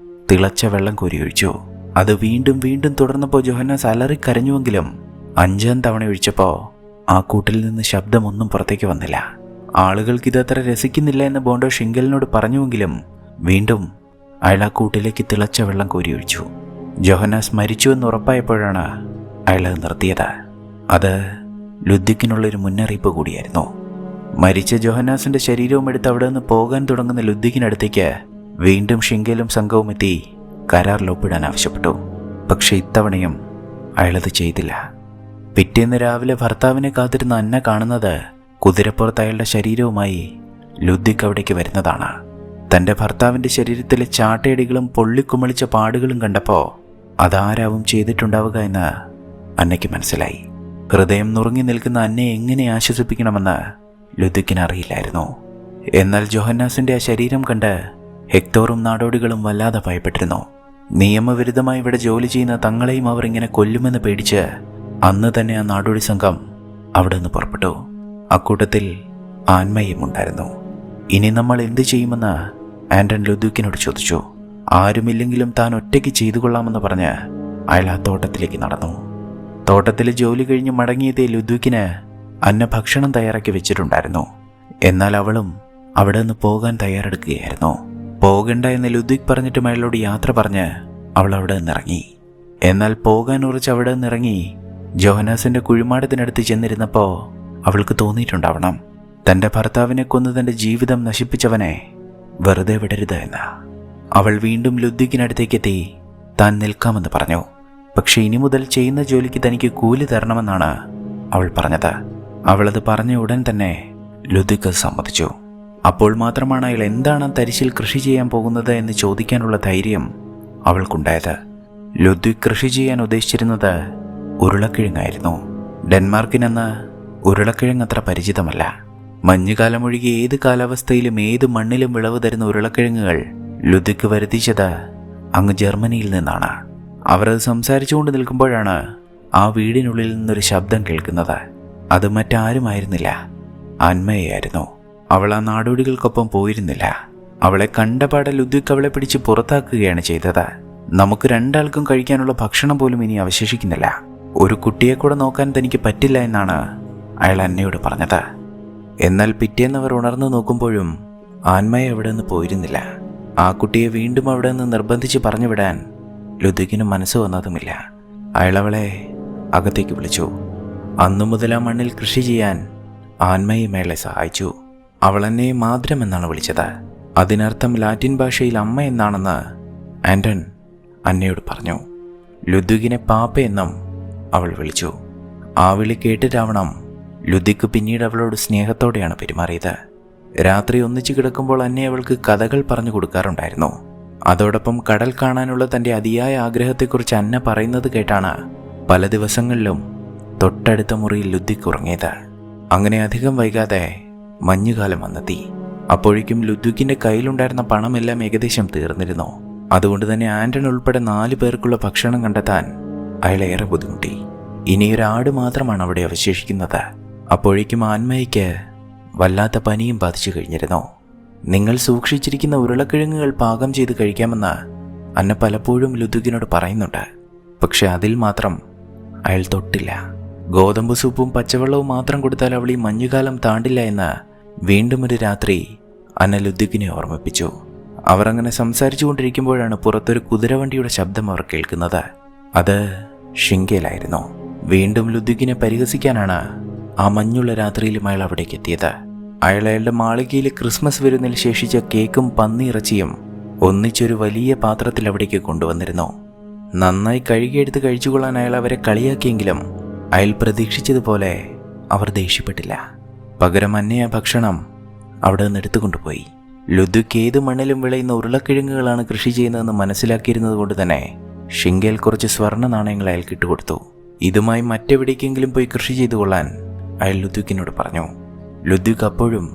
തിളച്ച വെള്ളം കോരിയൊഴിച്ചു. അത് വീണ്ടും വീണ്ടും തുടർന്നപ്പോൾ ജോഹന്നാസ് അലറിക്കരഞ്ഞുവെങ്കിലും 5-ാം തവണ ഒഴിച്ചപ്പോൾ ആ കൂട്ടിൽ നിന്ന് ശബ്ദമൊന്നും പുറത്തേക്ക് വന്നില്ല. ആളുകൾക്ക് ഇതത്ര രസിക്കുന്നില്ല എന്ന് ബോണ്ടോ ഷിംഗേലിനോട് പറഞ്ഞുവെങ്കിലും വീണ്ടും അയാൾ ആ കൂട്ടിലേക്ക് തിളച്ച വെള്ളം കോരിയൊഴിച്ചു. ജോഹന്നാസ് മരിച്ചുവെന്ന് ഉറപ്പായപ്പോഴാണ് അയാൾ അത് നിർത്തിയത്. അത് ലുദ്വിക്കിനുള്ളൊരു മുന്നറിയിപ്പ് കൂടിയായിരുന്നു. മരിച്ച ജോഹന്നാസിന്റെ ശരീരവും എടുത്ത് അവിടെ നിന്ന് പോകാൻ തുടങ്ങുന്ന ലുദ്വിക്കിനടുത്തേക്ക് വീണ്ടും ഷിംഗേലും സംഘവും എത്തി കരാറിൽ ഒപ്പിടാൻ ആവശ്യപ്പെട്ടു. പക്ഷെ ഇത്തവണയും അയാളത് ചെയ്തില്ല. പിറ്റേന്ന് രാവിലെ ഭർത്താവിനെ കാത്തിരുന്ന അന്ന കാണുന്നത് കുതിരപ്പുറത്ത് അയാളുടെ ശരീരവുമായി ലുദ്വിക് അവിടേക്ക് വരുന്നതാണ്. തൻ്റെ ഭർത്താവിൻ്റെ ശരീരത്തിലെ ചാട്ടയടികളും പൊള്ളിക്കുമളിച്ച പാടുകളും കണ്ടപ്പോൾ അതാരാവും ചെയ്തിട്ടുണ്ടാവുക എന്ന് അന്നയ്ക്ക് മനസ്സിലായി. ഹൃദയം നുറുങ്ങി നിൽക്കുന്ന അന്നയെ എങ്ങനെ ആശ്വസിപ്പിക്കണമെന്ന് ലുദ്വിക്കിന് അറിയില്ലായിരുന്നു. എന്നാൽ ജോഹന്നാസിന്റെ ആ ശരീരം കണ്ട് ഹെക്ടോറും നാടോടികളും വല്ലാതെ ഭയപ്പെട്ടിരുന്നു. നിയമവിരുദ്ധമായി ഇവിടെ ജോലി ചെയ്യുന്ന തങ്ങളെയും അവർ ഇങ്ങനെ കൊല്ലുമെന്ന് പേടിച്ച് അന്ന് തന്നെ ആ നാടോടി സംഘം അവിടെ നിന്ന് പുറപ്പെട്ടു. അക്കൂട്ടത്തിൽ ആൻമയും ഉണ്ടായിരുന്നു. ഇനി നമ്മൾ എന്തു ചെയ്യുമെന്ന് ആന്റൺ ലുദ്വിക്കിനോട് ചോദിച്ചു. ആരുമില്ലെങ്കിലും താൻ ഒറ്റയ്ക്ക് ചെയ്തു കൊള്ളാമെന്ന് പറഞ്ഞ് അയാൾ ആ തോട്ടത്തിലേക്ക് നടന്നു. തോട്ടത്തിലെ ജോലി കഴിഞ്ഞ് മടങ്ങിയതേ ലുദ്വിക്കിന് അന്ന ഭക്ഷണം തയ്യാറാക്കി വെച്ചിട്ടുണ്ടായിരുന്നു. എന്നാൽ അവളും അവിടെ നിന്ന് പോകാൻ തയ്യാറെടുക്കുകയായിരുന്നു. പോകണ്ട എന്ന് ലുദ്വിക് പറഞ്ഞിട്ടും അയാളോട് യാത്ര പറഞ്ഞ് അവൾ അവിടെ നിന്നിറങ്ങി. എന്നാൽ പോകാൻ ഉറച്ച് അവിടെ നിന്നിറങ്ങി ജോഹന്നാസിന്റെ കുഴിമാടത്തിനടുത്ത് ചെന്നിരുന്നപ്പോൾ അവൾക്ക് തോന്നിയിട്ടുണ്ടാവണം തന്റെ ഭർത്താവിനെ കൊന്ന് തന്റെ ജീവിതം നശിപ്പിച്ചവനെ വെറുതെ വിടരുത് എന്ന്. അവൾ വീണ്ടും ലുദ്വിക്കിനടുത്തേക്കെത്തി താൻ നിൽക്കാമെന്ന് പറഞ്ഞു. പക്ഷെ ഇനി മുതൽ ചെയ്യുന്ന ജോലിക്ക് തനിക്ക് കൂലി തരണമെന്നാണ് അവൾ പറഞ്ഞത്. അവളത് പറഞ്ഞ ഉടൻ തന്നെ ലുദ്വിക് സമ്മതിച്ചു. അപ്പോൾ മാത്രമാണ് അയാൾ എന്താണ് തരിശിൽ കൃഷി ചെയ്യാൻ പോകുന്നത് എന്ന് ചോദിക്കാനുള്ള ധൈര്യം അവൾക്കുണ്ടായത്. ലുദ്വിക് കൃഷി ചെയ്യാൻ ഉദ്ദേശിച്ചിരുന്നത് ഉരുളക്കിഴങ്ങായിരുന്നു. ഡെൻമാർക്കിനെന്ന് ഉരുളക്കിഴങ്ങ് അത്ര പരിചിതമല്ല. മഞ്ഞുകാലം ഒഴികെ ഏത് കാലാവസ്ഥയിലും ഏത് മണ്ണിലും വിളവ് തരുന്ന ഉരുളക്കിഴങ്ങുകൾ ലുദ്വിക് വരുത്തിച്ചത് അങ്ങ് ജർമ്മനിയിൽ നിന്നാണ്. അവർ അത് സംസാരിച്ചുകൊണ്ട് നിൽക്കുമ്പോഴാണ് ആ വീടിനുള്ളിൽ നിന്നൊരു ശബ്ദം കേൾക്കുന്നത്. അത് മറ്റാരുമായിരുന്നില്ല, ആൻമയായിരുന്നു. അവൾ ആ നാടോടികൾക്കൊപ്പം പോയിരുന്നില്ല. അവളെ കണ്ടപാടെ ലുദ്വിക് അവളെ പിടിച്ച് പുറത്താക്കുകയാണ് ചെയ്തത്. നമുക്ക് രണ്ടാൾക്കും കഴിക്കാനുള്ള ഭക്ഷണം പോലും ഇനി അവശേഷിക്കുന്നില്ല. ഒരു കുട്ടിയെ കൂടെ നോക്കാൻ തനിക്ക് പറ്റില്ല എന്നാണ് അയാൾ അന്നയോട് പറഞ്ഞത്. എന്നാൽ പിറ്റേന്നവർ ഉണർന്നു നോക്കുമ്പോഴും ആൻമയെ അവിടെ നിന്ന് പോയിരുന്നില്ല. ആ കുട്ടിയെ വീണ്ടും അവിടെ നിന്ന് നിർബന്ധിച്ച് പറഞ്ഞു വിടാൻ ലുദ്വിക്കിന് മനസ്സ് വന്നതുമില്ല. അയാൾ അവളെ അകത്തേക്ക് വിളിച്ചു. അന്നു മുതൽ ആ മണ്ണിൽ കൃഷി ചെയ്യാൻ ആൻമയും അയാളെ സഹായിച്ചു. അവൾ എന്നെ മാദ്രം എന്നാണ് വിളിച്ചത്. അതിനർത്ഥം ലാറ്റിൻ ഭാഷയിൽ അമ്മ എന്നാണെന്ന് ആന്റൺ അന്നയോട് പറഞ്ഞു. ലുദ്വിക്കിനെ പാപ്പ എന്നും അവൾ വിളിച്ചു. ആ വിളി കേട്ടിട്ടാവണം ലുദ്വിക് പിന്നീട് അവളോട് സ്നേഹത്തോടെയാണ് പെരുമാറിയത്. രാത്രി ഒന്നിച്ചു കിടക്കുമ്പോൾ അന്നെ അവൾക്ക് കഥകൾ പറഞ്ഞു കൊടുക്കാറുണ്ടായിരുന്നു. അതോടൊപ്പം കടൽ കാണാനുള്ള തൻ്റെ അതിയായ ആഗ്രഹത്തെക്കുറിച്ച് അന്ന പറയുന്നത് കേട്ടാണ് പല ദിവസങ്ങളിലും തൊട്ടടുത്ത മുറിയിൽ ലുദ്വിക് ഉറങ്ങിയത്. അങ്ങനെ അധികം വൈകാതെ മഞ്ഞുകാലം വന്നെത്തി. അപ്പോഴേക്കും ലുദ്വിക്കിന്റെ കയ്യിലുണ്ടായിരുന്ന പണമെല്ലാം ഏകദേശം തീർന്നിരുന്നു. അതുകൊണ്ട് തന്നെ ആന്റൺ ഉൾപ്പെടെ 4 പേർക്കുള്ള ഭക്ഷണം കണ്ടെത്താൻ അയാളേറെ ബുദ്ധിമുട്ടി. ഇനിയൊരാട് മാത്രമാണ് അവിടെ അവശേഷിക്കുന്നത്. അപ്പോഴേക്കും ആൻമയ്ക്ക് വല്ലാത്ത പനിയും ബാധിച്ചു കഴിഞ്ഞിരുന്നു. നിങ്ങൾ സൂക്ഷിച്ചിരിക്കുന്ന ഉരുളക്കിഴങ്ങുകൾ പാകം ചെയ്ത് കഴിക്കാമെന്ന് അന്ന പലപ്പോഴും ലുദ്വിക്കിനോട് പറയുന്നുണ്ട്. പക്ഷെ അതിൽ മാത്രം അയാൾ തൊട്ടില്ല. ഗോതമ്പ് സൂപ്പും പച്ചവെള്ളവും മാത്രം കൊടുത്താൽ അവൾ ഈ മഞ്ഞുകാലം താണ്ടില്ല എന്ന് വീണ്ടും ഒരു രാത്രി അന്ന ലുദ്വിക്കിനെ ഓർമ്മിപ്പിച്ചു. അവർ അങ്ങനെ സംസാരിച്ചു കൊണ്ടിരിക്കുമ്പോഴാണ് പുറത്തൊരു കുതിരവണ്ടിയുടെ ശബ്ദം അവർ കേൾക്കുന്നത്. അത് ഷിങ്കേലായിരുന്നു. വീണ്ടും ലുദ്വിക്കിനെ പരിഹസിക്കാനാണ് ആ മഞ്ഞുള്ള രാത്രിയിലും അയാൾ അവിടേക്ക് എത്തിയത്. അയാളുടെ മാളികയിലെ ക്രിസ്മസ് വിരുന്നിൽ ശേഷിച്ച കേക്കും പന്നിയിറച്ചിയും ഒന്നിച്ചൊരു വലിയ പാത്രത്തിൽ അവിടേക്ക് കൊണ്ടുവന്നിരുന്നു. നന്നായി കഴുകിയെടുത്ത് കഴിച്ചുകൊള്ളാൻ അയാൾ അവരെ കളിയാക്കിയെങ്കിലും അയാൾ പ്രതീക്ഷിച്ചതുപോലെ അവർ ദേഷ്യപ്പെട്ടില്ല. പകരം അന്നയ ഭക്ഷണം അവിടെ നിന്ന് എടുത്തുകൊണ്ടുപോയി. ലുദ്വിക് ഏത് മണ്ണിലും വിളയുന്ന ഉരുളക്കിഴങ്ങുകളാണ് കൃഷി ചെയ്യുന്നതെന്ന് മനസ്സിലാക്കിയിരുന്നത് കൊണ്ട് തന്നെ ഷിങ്കേൽ കുറച്ച് സ്വർണ്ണ നാണയങ്ങൾ അയാൾക്ക് ഇട്ടുകൊടുത്തു. ഇതുമായി മറ്റെവിടേക്കെങ്കിലും പോയി കൃഷി ചെയ്തു കൊള്ളാൻ അയാൾ ലുദ്വിക്കിനോട് പറഞ്ഞു. ലുദ്വിക് അപ്പോഴും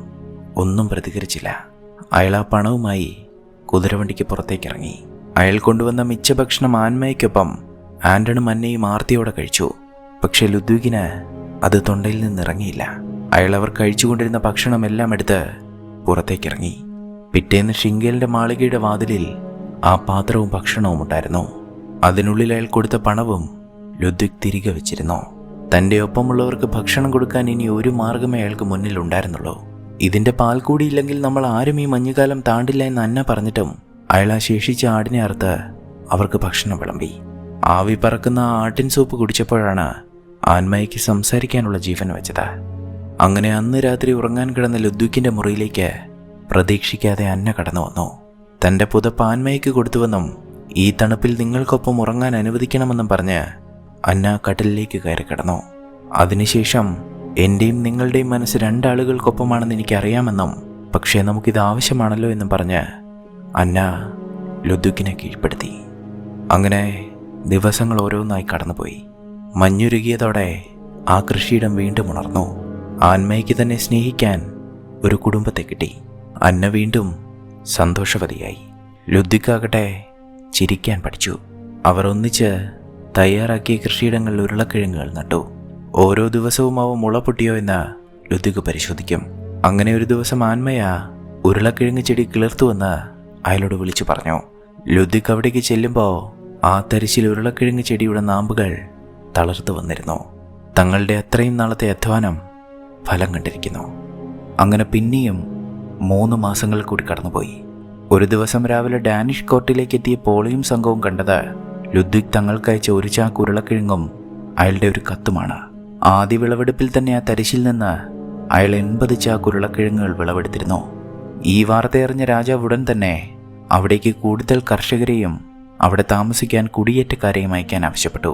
ഒന്നും പ്രതികരിച്ചില്ല. അയാൾ ആ പണവുമായി കുതിരവണ്ടിക്ക് പുറത്തേക്കിറങ്ങി. അയാൾ കൊണ്ടുവന്ന മിച്ചഭക്ഷണം ആൻമയ്ക്കൊപ്പം ആന്റണും അന്നയും ആർത്തിയോടെ കഴിച്ചു. പക്ഷെ ലുദ്വിക്കിന് അത് തൊണ്ടയിൽ നിന്നിറങ്ങിയില്ല. അയാൾ അവർ കഴിച്ചുകൊണ്ടിരുന്ന ഭക്ഷണമെല്ലാം എടുത്ത് പുറത്തേക്കിറങ്ങി. പിറ്റേന്ന് ഷിങ്കേലിന്റെ മാളികയുടെ വാതിലിൽ ആ പാത്രവും ഭക്ഷണവും ഉണ്ടായിരുന്നു. അതിനുള്ളിൽ അയാൾ കൊടുത്ത പണവും ലുദ്വിക് തിരികെ വെച്ചിരുന്നു. തൻ്റെ ഒപ്പമുള്ളവർക്ക് ഭക്ഷണം കൊടുക്കാൻ ഇനി ഒരു മാർഗമേ അയാൾക്ക് മുന്നിൽ ഉണ്ടായിരുന്നുള്ളൂ. ഇതിന്റെ പാൽ കൂടിയില്ലെങ്കിൽ നമ്മൾ ആരും ഈ മഞ്ഞുകാലം താണ്ടില്ല എന്ന് അന്ന പറഞ്ഞിട്ടും അയാൾ ആ ശേഷിച്ച ആടിനെ അറുത്ത് അവർക്ക് ഭക്ഷണം വിളമ്പി. ആവി പറക്കുന്ന ആ ആട്ടിൻ സൂപ്പ് കുടിച്ചപ്പോഴാണ് ആൻമയ്ക്ക് സംസാരിക്കാനുള്ള ജീവൻ വെച്ചത്. അങ്ങനെ അന്ന് രാത്രി ഉറങ്ങാൻ കിടന്ന ലുദ്വിക്കിന്റെ മുറിയിലേക്ക് പ്രതീക്ഷിക്കാതെ അന്ന കടന്നു വന്നു. തൻ്റെ പുതപ്പ് ആൻമയ്ക്ക് കൊടുത്തുവെന്നും ഈ തണുപ്പിൽ നിങ്ങൾക്കൊപ്പം ഉറങ്ങാൻ അനുവദിക്കണമെന്നും പറഞ്ഞ് അന്ന കട്ടിലിലേക്ക് കയറി കിടന്നു. അതിനുശേഷം എൻ്റെയും നിങ്ങളുടെയും മനസ്സ് 2 ആളുകൾക്കൊപ്പമാണെന്ന് എനിക്കറിയാമെന്നും പക്ഷേ നമുക്കിത് ആവശ്യമാണല്ലോ എന്നും പറഞ്ഞ് അന്ന ലുദ്വിക്കിനെ കീഴ്പ്പെടുത്തി. അങ്ങനെ ദിവസങ്ങൾ ഓരോന്നായി കടന്നുപോയി. മഞ്ഞുരുകിയതോടെ ആ കൃഷിയിടം വീണ്ടും ഉണർന്നു. ആൻമയ്ക്ക് തന്നെ സ്നേഹിക്കാൻ ഒരു കുടുംബത്തെ കിട്ടി. അന്ന വീണ്ടും സന്തോഷവതിയായി. ലുദ്വിക്കാകട്ടെ ചിരിക്കാൻ പഠിച്ചു. അവർ ഒന്നിച്ച് തയ്യാറാക്കിയ കൃഷിയിടങ്ങളിൽ ഉരുളക്കിഴങ്ങുകൾ നട്ടു. ഓരോ ദിവസവും അവ മുള പൊട്ടിയോ എന്ന് ലുദ്വിക്ക് പരിശോധിക്കും. അങ്ങനെ ഒരു ദിവസം ആൻമയ ഉരുളക്കിഴങ്ങ് ചെടി കിളിർത്തുവെന്ന് അയാളോട് വിളിച്ചു പറഞ്ഞു. ലുദ്വിക്ക് അവിടേക്ക് ചെല്ലുമ്പോൾ ആ തരിശിൽ ഉരുളക്കിഴങ്ങ് ചെടിയുടെ നാമ്പുകൾ തളർത്തു വന്നിരുന്നു. തങ്ങളുടെ അത്രയും നാളത്തെ അധ്വാനം ഫലം കണ്ടിരിക്കുന്നു. അങ്ങനെ പിന്നെയും 3 മാസങ്ങൾ കൂടി കടന്നുപോയി. ഒരു ദിവസം രാവിലെ ഡാനിഷ് കോർട്ടിലേക്ക് എത്തിയ പോളിയും സംഘവും കണ്ടത് ലുദ്വിക് തങ്ങൾക്കയച്ച ഒരു ചാക്ക് ഉരുളക്കിഴങ്ങും അയാളുടെ ഒരു കത്തുമാണ്. ആദ്യ വിളവെടുപ്പിൽ തന്നെ ആ തരിശിൽ നിന്ന് അയാൾ 80 ചാക്ക് ഉരുളക്കിഴങ്ങുകൾ വിളവെടുത്തിരുന്നു. ഈ വാർത്തയറിഞ്ഞ രാജാവ് ഉടൻ തന്നെ അവിടേക്ക് കൂടുതൽ കർഷകരെയും അവിടെ താമസിക്കാൻ കുടിയേറ്റക്കാരെയും അയക്കാൻ ആവശ്യപ്പെട്ടു.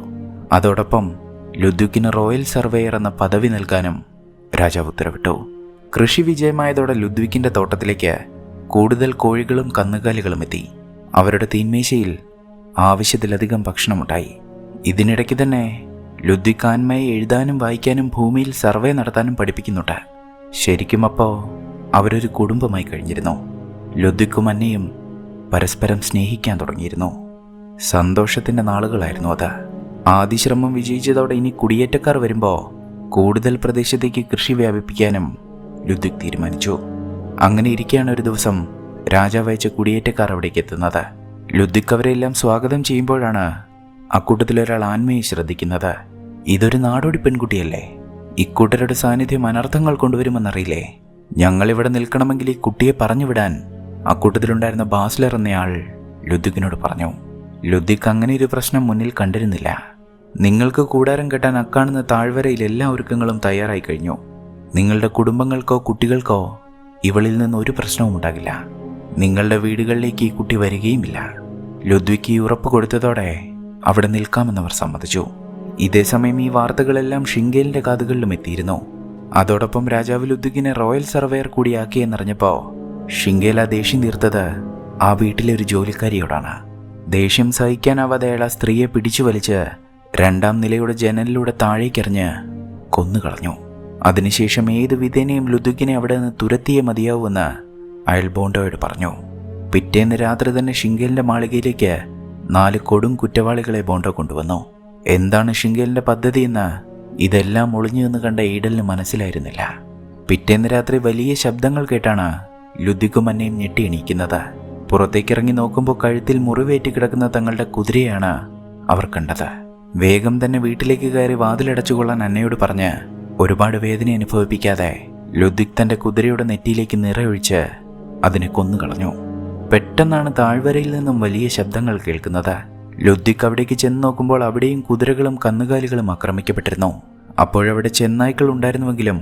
അതോടൊപ്പം ലുദ്വിക്കിന് റോയൽ സർവേയർ എന്ന പദവി നൽകാനും രാജാവ് ഉത്തരവിട്ടു. കൃഷി വിജയമായതോടെ ലുദ്വിക്കിന്റെ തോട്ടത്തിലേക്ക് കൂടുതൽ കോഴികളും കന്നുകാലികളും എത്തി. അവരുടെ തീന്മേശയിൽ ആവശ്യത്തിലധികം ഭക്ഷണമുണ്ടായി. ഇതിനിടയ്ക്ക് തന്നെ ലുദ്വിക് ആൻമയെ എഴുതാനും വായിക്കാനും ഭൂമിയിൽ സർവേ നടത്താനും പഠിപ്പിക്കുന്നുണ്ട്. ശരിക്കും അപ്പോൾ അവരൊരു കുടുംബമായി കഴിഞ്ഞിരുന്നു. ലുദ്വിക്കും അന്നയും പരസ്പരം സ്നേഹിക്കാൻ തുടങ്ങിയിരുന്നു. സന്തോഷത്തിന്റെ നാളുകളായിരുന്നു അത്. ആദ്യ ശ്രമം വിജയിച്ചതോടെ ഇനി കുടിയേറ്റക്കാർ വരുമ്പോൾ കൂടുതൽ പ്രദേശത്തേക്ക് കൃഷി വ്യാപിപ്പിക്കാനും ലുദ്വിക് തീരുമാനിച്ചു. അങ്ങനെ ഇരിക്കുകയാണ് ഒരു ദിവസം രാജാവ് അയച്ച കുടിയേറ്റക്കാർ അവിടേക്ക് എത്തുന്നത്. ലുദ്വിക് അവരെല്ലാം സ്വാഗതം ചെയ്യുമ്പോഴാണ് അക്കൂട്ടത്തിലൊരാൾ ആൻമയെ ശ്രദ്ധിക്കുന്നത്. ഇതൊരു നാടോടി പെൺകുട്ടിയല്ലേ? ഇക്കൂട്ടരുടെ സാന്നിധ്യം അനർത്ഥങ്ങൾ കൊണ്ടുവരുമെന്നറിയില്ലേ? ഞങ്ങളിവിടെ നിൽക്കണമെങ്കിൽ ഈ കുട്ടിയെ പറഞ്ഞുവിടാൻ അക്കൂട്ടത്തിലുണ്ടായിരുന്ന ബാസ്ലർ എന്നയാൾ ലുദ്വിക്കിനോട് പറഞ്ഞു. ലുദ്വിക് അങ്ങനെ ഒരു പ്രശ്നം മുന്നിൽ കണ്ടിരുന്നില്ല. നിങ്ങൾക്ക് കൂടാരം കെട്ടാൻ അക്കാണുന്ന താഴ്വരയിൽ എല്ലാ ഒരുക്കങ്ങളും തയ്യാറായി കഴിഞ്ഞു. നിങ്ങളുടെ കുടുംബങ്ങൾക്കോ കുട്ടികൾക്കോ ഇവളിൽ നിന്ന് ഒരു പ്രശ്നവും ഉണ്ടാകില്ല. നിങ്ങളുടെ വീടുകളിലേക്ക് ഈ കുട്ടി വരികയുമില്ല. ലുദ്വിക്ക് ഈ ഉറപ്പ് കൊടുത്തതോടെ അവിടെ നിൽക്കാമെന്നവർ സമ്മതിച്ചു. ഇതേസമയം ഈ വാർത്തകളെല്ലാം ഷിംഗേലിന്റെ കാതുകളിലും എത്തിയിരുന്നു. അതോടൊപ്പം രാജാവ് ലുദ്വിക്കിനെ റോയൽ സർവേയർ കൂടിയാക്കിയെന്നറിഞ്ഞപ്പോൾ ഷിംഗേൽ ആ ദേഷ്യം തീർത്തത് ആ വീട്ടിലെ ഒരു ജോലിക്കാരിയോടാണ്. ദേഷ്യം സഹിക്കാനാവാതെ അയാൾ ആ സ്ത്രീയെ പിടിച്ചു വലിച്ച് 2ാം നിലയുടെ ജനലിലൂടെ താഴേക്കെറിഞ്ഞ് കൊന്നുകളഞ്ഞു. അതിനുശേഷം ഏത് വിധേനയും ലുദ്വിക്കിനെ അവിടെ നിന്ന് തുരത്തിയേ മതിയാവൂവെന്ന് അയാൾ ബോണ്ടോയോട് പറഞ്ഞു. പിറ്റേന്ന് രാത്രി തന്നെ ഷിംഗേലിന്റെ മാളികയിലേക്ക് 4 കൊടും കുറ്റവാളികളെ ബോണ്ടോ കൊണ്ടുവന്നു. എന്താണ് ഷിംഗേലിന്റെ പദ്ധതിയെന്ന് ഇതെല്ലാം ഒളിഞ്ഞു നിന്ന് കണ്ട ഈഡലിന് മനസ്സിലായിരുന്നില്ല. പിറ്റേന്ന് രാത്രി വലിയ ശബ്ദങ്ങൾ കേട്ടാണ് ലുദ്വിക്കും അന്നയും ഞെട്ടി എണീക്കുന്നത്. പുറത്തേക്കിറങ്ങി നോക്കുമ്പോൾ കഴുത്തിൽ മുറിവേറ്റി കിടക്കുന്ന തങ്ങളുടെ കുതിരയാണ് അവർ കണ്ടത്. വേഗം തന്നെ വീട്ടിലേക്ക് കയറി വാതിലടച്ചുകൊള്ളാൻ അന്നയോട് പറഞ്ഞ് ഒരുപാട് വേദന അനുഭവിപ്പിക്കാതെ ലുദ്വിക് തന്റെ കുതിരയുടെ നെറ്റിയിലേക്ക് നിറയൊഴിച്ച് അതിനെ കൊന്നുകളഞ്ഞു. പെട്ടെന്നാണ് താഴ്വരയിൽ നിന്നും വലിയ ശബ്ദങ്ങൾ കേൾക്കുന്നത്. ലുദ്വിക് അവിടേക്ക് ചെന്ന് നോക്കുമ്പോൾ അവിടെയും കുതിരകളും കന്നുകാലികളും ആക്രമിക്കപ്പെട്ടിരുന്നു. അപ്പോഴവിടെ ചെന്നായ്ക്കൾ ഉണ്ടായിരുന്നുവെങ്കിലും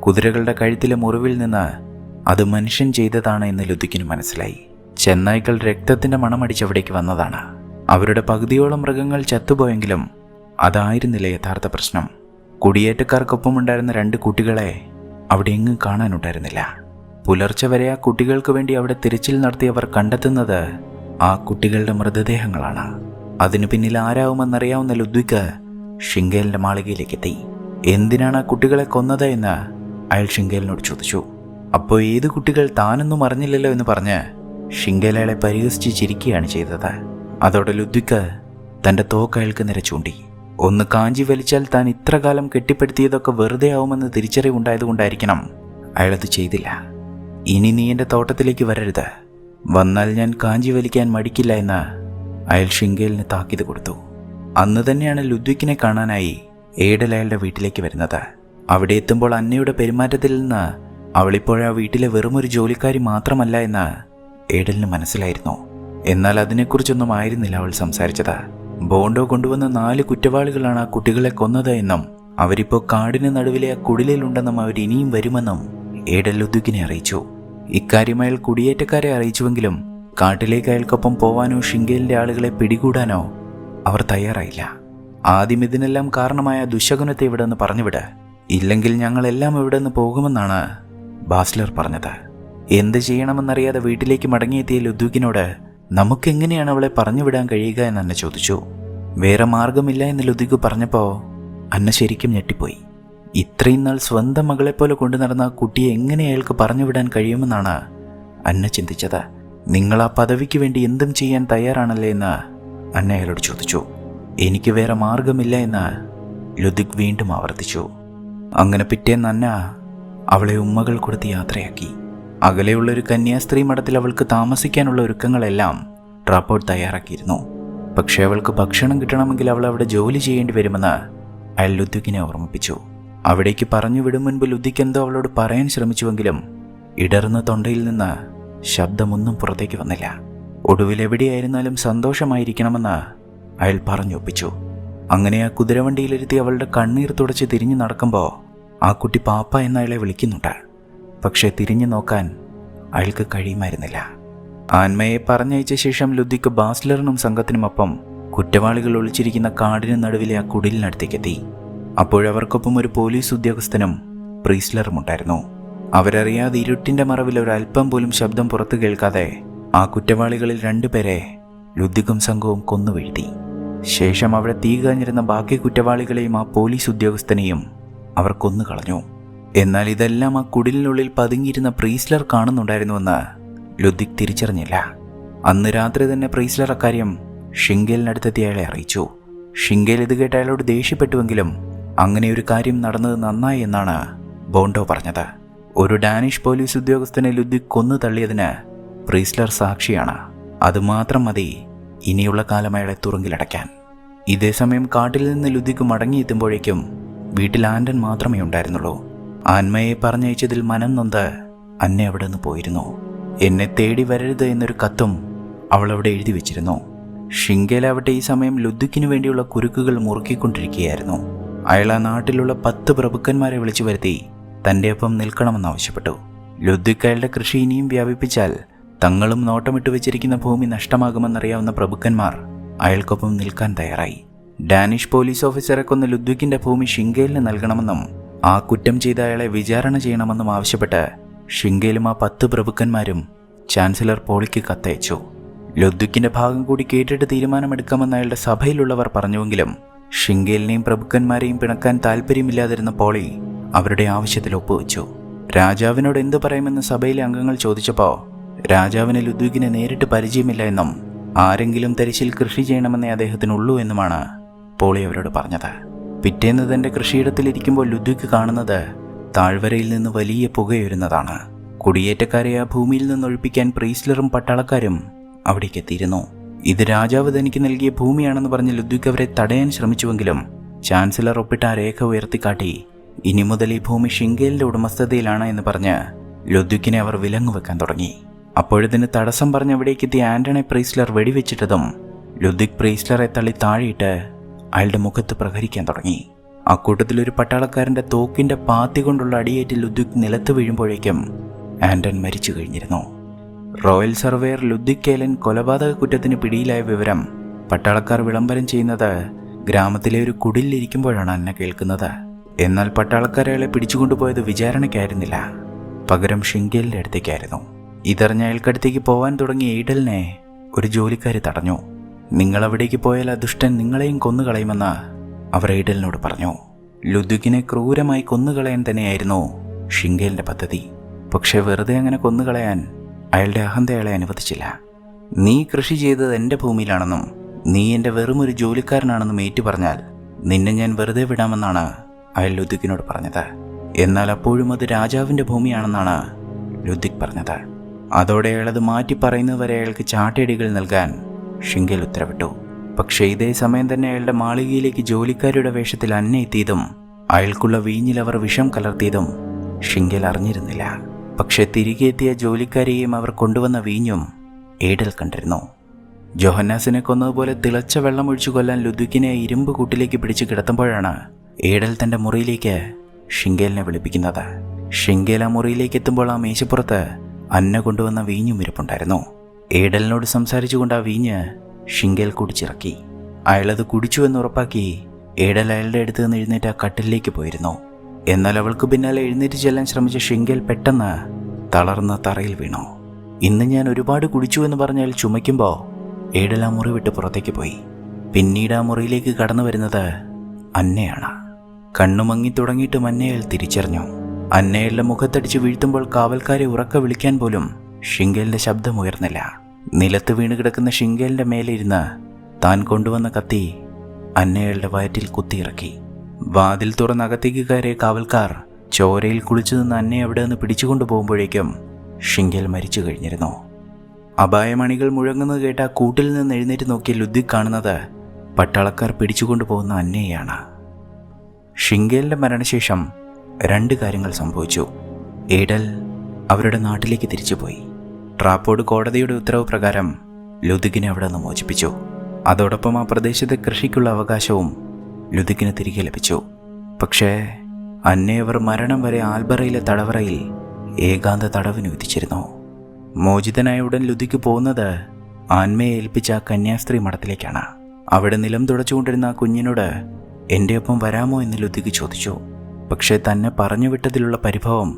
കുതിരകളുടെ കഴുത്തിലെ മുറിവിൽ നിന്ന് അത് മനുഷ്യൻ ചെയ്തതാണ് എന്ന് ലുദ്വിക്കിന് മനസ്സിലായി. ചെന്നായ്ക്കൾ രക്തത്തിന്റെ മണമടിച്ചവിടേക്ക് വന്നതാണ്. അവരുടെ പകുതിയോളം മൃഗങ്ങൾ ചത്തുപോയെങ്കിലും അതായിരുന്നില്ല യഥാർത്ഥ പ്രശ്നം. കുടിയേറ്റക്കാർക്കൊപ്പം ഉണ്ടായിരുന്ന 2 കുട്ടികളെ അവിടെ എങ്ങും കാണാനുണ്ടായിരുന്നില്ല. പുലർച്ചെ വരെ ആ കുട്ടികൾക്ക് വേണ്ടി അവിടെ തിരച്ചിൽ നടത്തിയവർ കണ്ടെത്തുന്നത് ആ കുട്ടികളുടെ മൃതദേഹങ്ങളാണ്. അതിനു പിന്നിൽ ആരാവുമെന്നറിയാവുന്ന ലുദ്വിക്ക് ഷിംഗേലിന്റെ മാളികയിലേക്ക് എത്തി. എന്തിനാണ് ആ കുട്ടികളെ കൊന്നത് എന്ന് അയാൾ ഷിംഗേലിനോട് ചോദിച്ചു. അപ്പോൾ ഏത് കുട്ടികൾ താനൊന്നും അറിഞ്ഞില്ലല്ലോ എന്ന് പറഞ്ഞ് ഷിംഗേൽ അയാളെ പരിഹസിച്ച് ചിരിക്കുകയാണ് ചെയ്തത്. അതോടെ ലുദ്വിക്ക് തന്റെ തോക്ക് അയാൾക്ക് നേരെ ചൂണ്ടി. ഒന്ന് കാഞ്ചി വലിച്ചാൽ താൻ ഇത്ര കാലം കെട്ടിപ്പടുത്തിയതൊക്കെ വെറുതെ ആവുമെന്ന് തിരിച്ചറിവുണ്ടായതുകൊണ്ടായിരിക്കണം അയാളത് ചെയ്തില്ല. ഇനി നീ എൻ്റെ തോട്ടത്തിലേക്ക് വരരുത്, വന്നാൽ ഞാൻ കാഞ്ചി വലിക്കാൻ മടിക്കില്ല എന്ന് അയാൾ ഷിംഗേലിന് താക്കീത് കൊടുത്തു. അന്ന് തന്നെയാണ് ലുദ്വിക്കിനെ കാണാനായി ഏഡൽ അയാളുടെ വീട്ടിലേക്ക് വരുന്നത്. അവിടെ എത്തുമ്പോൾ അന്നയുടെ പെരുമാറ്റത്തിൽ നിന്ന് അവളിപ്പോഴാ വീട്ടിലെ വെറുമൊരു ജോലിക്കാരി മാത്രമല്ല എന്ന് ഏഡലിന് മനസ്സിലായിരുന്നു. എന്നാൽ അതിനെക്കുറിച്ചൊന്നും ആയിരുന്നില്ല അവൾ സംസാരിച്ചത്. ബോണ്ടോ കൊണ്ടുവന്ന 4 കുറ്റവാളികളാണ് ആ കുട്ടികളെ കൊന്നത് എന്നും അവരിപ്പോൾ കാടിന് നടുവിലെ ആ കുടിലുണ്ടെന്നും അവർ ഇനിയും വരുമെന്നും ഏഡൽ ലുദ്വിക്കിനെ അറിയിച്ചു. ഇക്കാര്യം അയാൾ കുടിയേറ്റക്കാരെ അറിയിച്ചുവെങ്കിലും കാട്ടിലേക്ക് അയാൾക്കൊപ്പം പോവാനോ ഷിംഗേലിന്റെ ആളുകളെ പിടികൂടാനോ അവർ തയ്യാറായില്ല. ആദ്യം ഇതിനെല്ലാം കാരണമായ ദുശകുനത്തെ ഇവിടെ നിന്ന് പറഞ്ഞുവിട്, ഇല്ലെങ്കിൽ ഞങ്ങളെല്ലാം ഇവിടെ നിന്ന് പോകുമെന്നാണ് ബാസ്ലർ പറഞ്ഞത്. എന്ത് ചെയ്യണമെന്നറിയാതെ വീട്ടിലേക്ക് മടങ്ങിയെത്തിയ ലുദ്വിക്കിനോട് നമുക്കെങ്ങനെയാണ് അവളെ പറഞ്ഞുവിടാൻ കഴിയുക എന്ന് അന്ന ചോദിച്ചു. വേറെ മാർഗമില്ല എന്ന് ലുദ്വിക്ക് പറഞ്ഞപ്പോൾ അന്ന ശരിക്കും ഞെട്ടിപ്പോയി. ഇത്രയും നാൾ സ്വന്തം മകളെപ്പോലെ കൊണ്ടു നടന്ന ആ കുട്ടിയെ എങ്ങനെ അയാൾക്ക് പറഞ്ഞുവിടാൻ കഴിയുമെന്നാണ് അന്ന ചിന്തിച്ചത്. നിങ്ങൾ ആ പദവിക്ക് വേണ്ടി എന്തും ചെയ്യാൻ തയ്യാറാണല്ലേ എന്ന് അന്ന അയാളോട് ചോദിച്ചു. എനിക്ക് വേറെ മാർഗമില്ല എന്ന് ലുദിക് വീണ്ടും ആവർത്തിച്ചു. അങ്ങനെ പിറ്റേന്ന് അന്ന അവളെ ഉമ്മകൾ കൊടുത്ത് യാത്രയാക്കി. അകലെയുള്ളൊരു കന്യാസ്ത്രീ മഠത്തിൽ അവൾക്ക് താമസിക്കാനുള്ള ഒരുക്കങ്ങളെല്ലാം ട്രാപ്പോർട്ട് തയ്യാറാക്കിയിരുന്നു. പക്ഷേ അവൾക്ക് ഭക്ഷണം കിട്ടണമെങ്കിൽ അവൾ അവിടെ ജോലി ചെയ്യേണ്ടി വരുമെന്ന് അയാൾ ലുദിക്കിനെ ഓർമ്മിപ്പിച്ചു. അവിടേക്ക് പറഞ്ഞു വിടും മുൻപ് ലുദിക് എന്തോ അവളോട് പറയാൻ ശ്രമിച്ചുവെങ്കിലും ഇടർന്ന തൊണ്ടയിൽ നിന്ന് ശബ്ദമൊന്നും പുറത്തേക്ക് വന്നില്ല. ഒടുവിൽ എവിടെയായിരുന്നാലും സന്തോഷമായിരിക്കണമെന്ന് അയാൾ പറഞ്ഞൊപ്പിച്ചു. അങ്ങനെ ആ കുതിരവണ്ടിയിലിരുത്തി അവളുടെ കണ്ണീർ തുടച്ച് തിരിഞ്ഞു നടക്കുമ്പോൾ ആ കുട്ടി പാപ്പ എന്ന അയാളെ വിളിക്കുന്നുണ്ട്. പക്ഷേ തിരിഞ്ഞു നോക്കാൻ അയാൾക്ക് കഴിയുമായിരുന്നില്ല. ആൻമയെ പറഞ്ഞയച്ച ശേഷം ലുദിക് ബാസ്ലറിനും സംഘത്തിനുമൊപ്പം കുറ്റവാളികൾ ഒളിച്ചിരിക്കുന്ന കാടിന് നടുവിലെ ആ കുടിലിനടുത്തേക്കെത്തി. അപ്പോഴവർക്കൊപ്പം ഒരു പോലീസ് ഉദ്യോഗസ്ഥനും പ്രീസ്ലറും ഉണ്ടായിരുന്നു. അവരറിയാതെ ഇരുട്ടിന്റെ മറവിൽ ഒരല്പം പോലും ശബ്ദം പുറത്തു കേൾക്കാതെ ആ കുറ്റവാളികളിൽ 2 പേരെ ലുദികും സംഘവും കൊന്നു വീഴ്ത്തി. ശേഷം അവിടെ തീ കാഞ്ഞിരുന്ന ബാക്കി കുറ്റവാളികളെയും ആ പോലീസ് ഉദ്യോഗസ്ഥനെയും അവർ കൊന്നുകളഞ്ഞു. എന്നാൽ ഇതെല്ലാം ആ കുടിലിനുള്ളിൽ പതുങ്ങിയിരുന്ന പ്രീസ്ലർ കാണുന്നുണ്ടായിരുന്നുവെന്ന് ലുദിക് തിരിച്ചറിഞ്ഞില്ല. അന്ന് രാത്രി തന്നെ പ്രീസ്ലർ അക്കാര്യം ഷിങ്കേലിനടുത്തെത്തി അയാളെ അറിയിച്ചു. ഷിങ്കേൽ ഇത് കേട്ട് അയാളോട് ദേഷ്യപ്പെട്ടുവെങ്കിലും അങ്ങനെ ഒരു കാര്യം നടന്നത് നന്നായി എന്നാണ് ബോണ്ടോ പറഞ്ഞത്. ഒരു ഡാനിഷ് പോലീസ് ഉദ്യോഗസ്ഥനെ ലുദിക് കൊന്നു തള്ളിയതിന് പ്രീസ്ലർ സാക്ഷിയാണ്. അതുമാത്രം മതി ഇനിയുള്ള കാലം അയാളെ തുറുങ്കിലടയ്ക്കാൻ. ഇതേസമയം കാട്ടിൽ നിന്ന് ലുദിക് മടങ്ങിയെത്തുമ്പോഴേക്കും വീട്ടിൽ ആൻഡൻ മാത്രമേ ഉണ്ടായിരുന്നുള്ളൂ. ആൻമയെ പറഞ്ഞയച്ചതിൽ മനം നൊന്ത് അന്നെ അവിടെ നിന്ന് പോയിരുന്നു. എന്നെ തേടി വരരുത് എന്നൊരു കത്തും അവൾ അവിടെ എഴുതി വെച്ചിരുന്നു. ഷിങ്കേലാവട്ടെ ഈ സമയം ലുദിക്കിനു വേണ്ടിയുള്ള കുരുക്കുകൾ മുറുക്കിക്കൊണ്ടിരിക്കുകയായിരുന്നു. അയാൾ ആ നാട്ടിലുള്ള 10 പ്രഭുക്കന്മാരെ വിളിച്ചു വരുത്തി തൻ്റെ ഒപ്പം നിൽക്കണമെന്നാവശ്യപ്പെട്ടു. ലുദിക് അയാളുടെ കൃഷി ഇനിയും വ്യാപിപ്പിച്ചാൽ തങ്ങളും നോട്ടമിട്ട് വെച്ചിരിക്കുന്ന ഭൂമി നഷ്ടമാകുമെന്നറിയാവുന്ന പ്രഭുക്കന്മാർ അയാൾക്കൊപ്പം നിൽക്കാൻ തയ്യാറായി. ഡാനിഷ് പോലീസ് ഓഫീസറെ കൊന്ന് ലുദ്വിക്കിന്റെ ഭൂമി ഷിങ്കേലിന് നൽകണമെന്നും ആ കുറ്റം ചെയ്ത അയാളെ വിചാരണ ചെയ്യണമെന്നും ആവശ്യപ്പെട്ട് ഷിങ്കേലും ആ 10 പ്രഭുക്കന്മാരും ചാൻസലർ പോളിക്ക് കത്തയച്ചു. ലുദ്വിക്കിന്റെ ഭാഗം കൂടി കേട്ടിട്ട് തീരുമാനമെടുക്കാമെന്ന് അയാളുടെ സഭയിലുള്ളവർ പറഞ്ഞുവെങ്കിലും ഷിങ്കേലിനെയും പ്രഭുക്കന്മാരെയും പിണക്കാൻ താല്പര്യമില്ലാതിരുന്ന പോളി അവരുടെ ആവശ്യത്തിൽ ഒപ്പുവെച്ചു. രാജാവിനോട് എന്തു പറയുമെന്ന് സഭയിലെ അംഗങ്ങൾ ചോദിച്ചപ്പോൾ രാജാവിന് ലുദ്വിക്കിനെ നേരിട്ട് പരിചയമില്ല എന്നും ആരെങ്കിലും തരിശിൽ കൃഷി ചെയ്യണമെന്നേ അദ്ദേഹത്തിനുള്ളൂ എന്നുമാണ് പോളി അവരോട് പറഞ്ഞത്. പിറ്റേന്ന് തന്റെ കൃഷിയിടത്തിലിരിക്കുമ്പോൾ ലുദ്വിക്ക് കാണുന്നത് താഴ്വരയിൽ നിന്ന് വലിയ പുകയുരുന്നതാണ്. കുടിയേറ്റക്കാരെ ആ ഭൂമിയിൽ നിന്നൊഴിപ്പിക്കാൻ പ്രീസ്ലറും പട്ടാളക്കാരും അവിടേക്ക് എത്തിയിരുന്നു. ഇത് രാജാവ് തനിക്ക് നൽകിയ ഭൂമിയാണെന്ന് പറഞ്ഞ് ലുദ്വിക്ക് അവരെ തടയാൻ ശ്രമിച്ചുവെങ്കിലും ചാൻസലർ ഒപ്പിട്ട ആ രേഖ ഉയർത്തിക്കാട്ടി ഇനി മുതൽ ഈ ഭൂമി ഷിങ്കേലിന്റെ ഉടമസ്ഥതയിലാണ് എന്ന് പറഞ്ഞ് ലുദ്വിക്കിനെ അവർ വിലങ്ങുവെക്കാൻ തുടങ്ങി. അപ്പോഴതിന് തടസ്സം പറഞ്ഞ് അവിടേക്കെത്തിയ ആന്റണി പ്രീസ്ലർ വെടിവെച്ചിട്ടതും ലുദ്വിക് പ്രീസ്ലറെ തള്ളി താഴെയിട്ട് അയാളുടെ മുഖത്ത് പ്രഹരിക്കാൻ തുടങ്ങി. അക്കൂട്ടത്തിലൊരു പട്ടാളക്കാരന്റെ തോക്കിന്റെ പാത്തി കൊണ്ടുള്ള അടിയേറ്റ് ലുദ്വിക് നിലത്ത് വീഴുമ്പോഴേക്കും ആന്റൺ മരിച്ചു കഴിഞ്ഞിരുന്നു. റോയൽ സർവേയർ ലുദ്വിക് കേലൻ കൊലപാതക കുറ്റത്തിന് പിടിയിലായ വിവരം പട്ടാളക്കാർ വിളംബരം ചെയ്യുന്നത് ഗ്രാമത്തിലെ ഒരു കുടിലിരിക്കുമ്പോഴാണ് അന്ന കേൾക്കുന്നത്. എന്നാൽ പട്ടാളക്കാർ അയാളെ പിടിച്ചുകൊണ്ടുപോയത് വിചാരണയ്ക്കായിരുന്നില്ല, പകരം ഷിങ്കേലിന്റെ അടുത്തേക്കായിരുന്നു. ഇതറിഞ്ഞ അയാൾക്കടുത്തേക്ക് പോവാൻ തുടങ്ങിയ ഈഡലിനെ ഒരു ജോലിക്കാരി തടഞ്ഞു. നിങ്ങൾ അവിടേക്ക് പോയാൽ ആ ദുഷ്ടൻ നിങ്ങളെയും കൊന്നുകളയുമെന്ന് അവർ ഈഡലിനോട് പറഞ്ഞു. ലുദ്വിക്കിനെ ക്രൂരമായി കൊന്നുകളയാൻ തന്നെയായിരുന്നു ഷിങ്കേലിന്റെ പദ്ധതി. പക്ഷെ വെറുതെ അങ്ങനെ കൊന്നുകളയാൻ അയാളുടെ അഹന്ത അയാളെ അനുവദിച്ചില്ല. നീ കൃഷി ചെയ്തത് എൻ്റെ ഭൂമിയിലാണെന്നും നീ എൻ്റെ വെറുമൊരു ജോലിക്കാരനാണെന്നും ഏറ്റു പറഞ്ഞാൽ നിന്നെ ഞാൻ വെറുതെ വിടാമെന്നാണ് അയാൾ ലുദ്വിക്കിനോട് പറഞ്ഞത്. എന്നാൽ അപ്പോഴും അത് രാജാവിൻ്റെ ഭൂമിയാണെന്നാണ് ലുദ്വിക് പറഞ്ഞത്. അതോടെ അയാളത് മാറ്റി പറയുന്നതുവരെ അയാൾക്ക് ചാട്ടയടികൾ നൽകാൻ ഷിങ്കേൽ ഉത്തരവിട്ടു. പക്ഷേ ഇതേ സമയം തന്നെ അയാളുടെ മാളികയിലേക്ക് ജോലിക്കാരുടെ വേഷത്തിൽ അന്ന എത്തിയതും അയാൾക്കുള്ള വീഞ്ഞിൽ അവർ വിഷം കലർത്തിയതും ഷിങ്കേൽ അറിഞ്ഞിരുന്നില്ല. പക്ഷെ തിരികെ എത്തിയ ജോലിക്കാരെയും അവർ കൊണ്ടുവന്ന വീഞ്ഞും ഏഡൽ കണ്ടിരുന്നു. ജോഹന്നാസിനെ കൊന്നതുപോലെ തിളച്ച വെള്ളം ഒഴിച്ചു കൊല്ലാൻ ലുദ്വിക്കിനെ ഇരുമ്പ് കൂട്ടിലേക്ക് പിടിച്ചു കിടത്തുമ്പോഴാണ് ഏഡൽ തന്റെ മുറിയിലേക്ക് ഷിങ്കേലിനെ വിളിപ്പിക്കുന്നത്. ഷിങ്കേൽ ആ മുറിയിലേക്ക് എത്തുമ്പോൾ ആ മേശപ്പുറത്ത് അന്ന കൊണ്ടുവന്ന വീഞ്ഞും ഇരിപ്പുണ്ടായിരുന്നു. ഏഡലിനോട് സംസാരിച്ചുകൊണ്ട് ആ വീഞ്ഞ് ഷിങ്കേൽ കുടിച്ചിറക്കി. അയാളത് കുടിച്ചു എന്ന് ഉറപ്പാക്കി ഏഡൽ അയാളുടെ അടുത്ത് നിന്ന് എഴുന്നേറ്റ് ആ കട്ടിലേക്ക് പോയിരുന്നു. എന്നാൽ അവൾക്ക് പിന്നാലെ എഴുന്നേറ്റ് ചെല്ലാൻ ശ്രമിച്ച ഷിങ്കേൽ പെട്ടെന്ന് തളർന്ന് തറയിൽ വീണു. ഇന്ന് ഞാൻ ഒരുപാട് കുടിച്ചു എന്ന് പറഞ്ഞ് അയാൾ ചുമയ്ക്കുമ്പോൾ ഏഡൽ ആ മുറി വിട്ട് പുറത്തേക്ക് പോയി. പിന്നീട് ആ മുറിയിലേക്ക് കടന്നു വരുന്നത് അന്നയാണ്. കണ്ണുമങ്ങി തുടങ്ങിയിട്ടും അന്നയൽ തിരിച്ചറിഞ്ഞു. അന്നയയുടെ മുഖത്തടിച്ച് വീഴ്ത്തുമ്പോൾ കാവൽക്കാരെ ഉറക്കെ വിളിക്കാൻ പോലും ഷിങ്കേലിന്റെ ശബ്ദമുയർന്നില്ല. നിലത്ത് വീണ് കിടക്കുന്ന ഷിങ്കേലിന്റെ മേലെ ഇരുന്ന് താൻ കൊണ്ടുവന്ന കത്തി അന്നയയുടെ വയറ്റിൽ കുത്തിയിറക്കി. വാതിൽ തുറന്നകത്തേക്ക് കയറിയ കാവൽക്കാർ ചോരയിൽ കുളിച്ചു നിന്ന് അന്നയെ അവിടെ നിന്ന് പിടിച്ചുകൊണ്ടു പോകുമ്പോഴേക്കും ഷിങ്കേൽ മരിച്ചു കഴിഞ്ഞിരുന്നു. അപായമണികൾ മുഴങ്ങുന്നത് കേട്ട കൂട്ടിൽ നിന്ന് എഴുന്നേറ്റ് നോക്കിയ ലുദ്വിക് കാണുന്നത് പട്ടാളക്കാർ പിടിച്ചുകൊണ്ടു പോകുന്ന അന്നയെയാണ്. ഷിങ്കേലിന്റെ മരണശേഷം 2 കാര്യങ്ങൾ സംഭവിച്ചു. ഏഡൽ അവരുടെ നാട്ടിലേക്ക് തിരിച്ചുപോയി. ട്രാപ്പോഡ് കോടതിയുടെ ഉത്തരവ് പ്രകാരം ലുദ്വിക്കിനെ അവിടെ നിന്ന് മോചിപ്പിച്ചു. അതോടൊപ്പം ആ പ്രദേശത്തെ കൃഷിക്കുള്ള അവകാശവും ലുദ്വിക്കിന് തിരികെ ലഭിച്ചു. പക്ഷേ അന്നയവർ മരണം വരെ ആൽബറയിലെ തടവറയിൽ ഏകാന്ത തടവിന് വിധിച്ചിരുന്നു. മോചിതനായ ഉടൻ ലുദ്വിക്ക് പോകുന്നത് ആൻമയെ ഏൽപ്പിച്ച ആ കന്യാസ്ത്രീ മഠത്തിലേക്കാണ്. അവിടെ നിലം തുടച്ചുകൊണ്ടിരുന്ന ആ കുഞ്ഞിനോട് എൻ്റെ ഒപ്പം വരാമോ എന്ന് ലുദ്വിക്ക് ചോദിച്ചു. പക്ഷേ തന്നെ പറഞ്ഞു വിട്ടതിലുള്ള പരിഭവം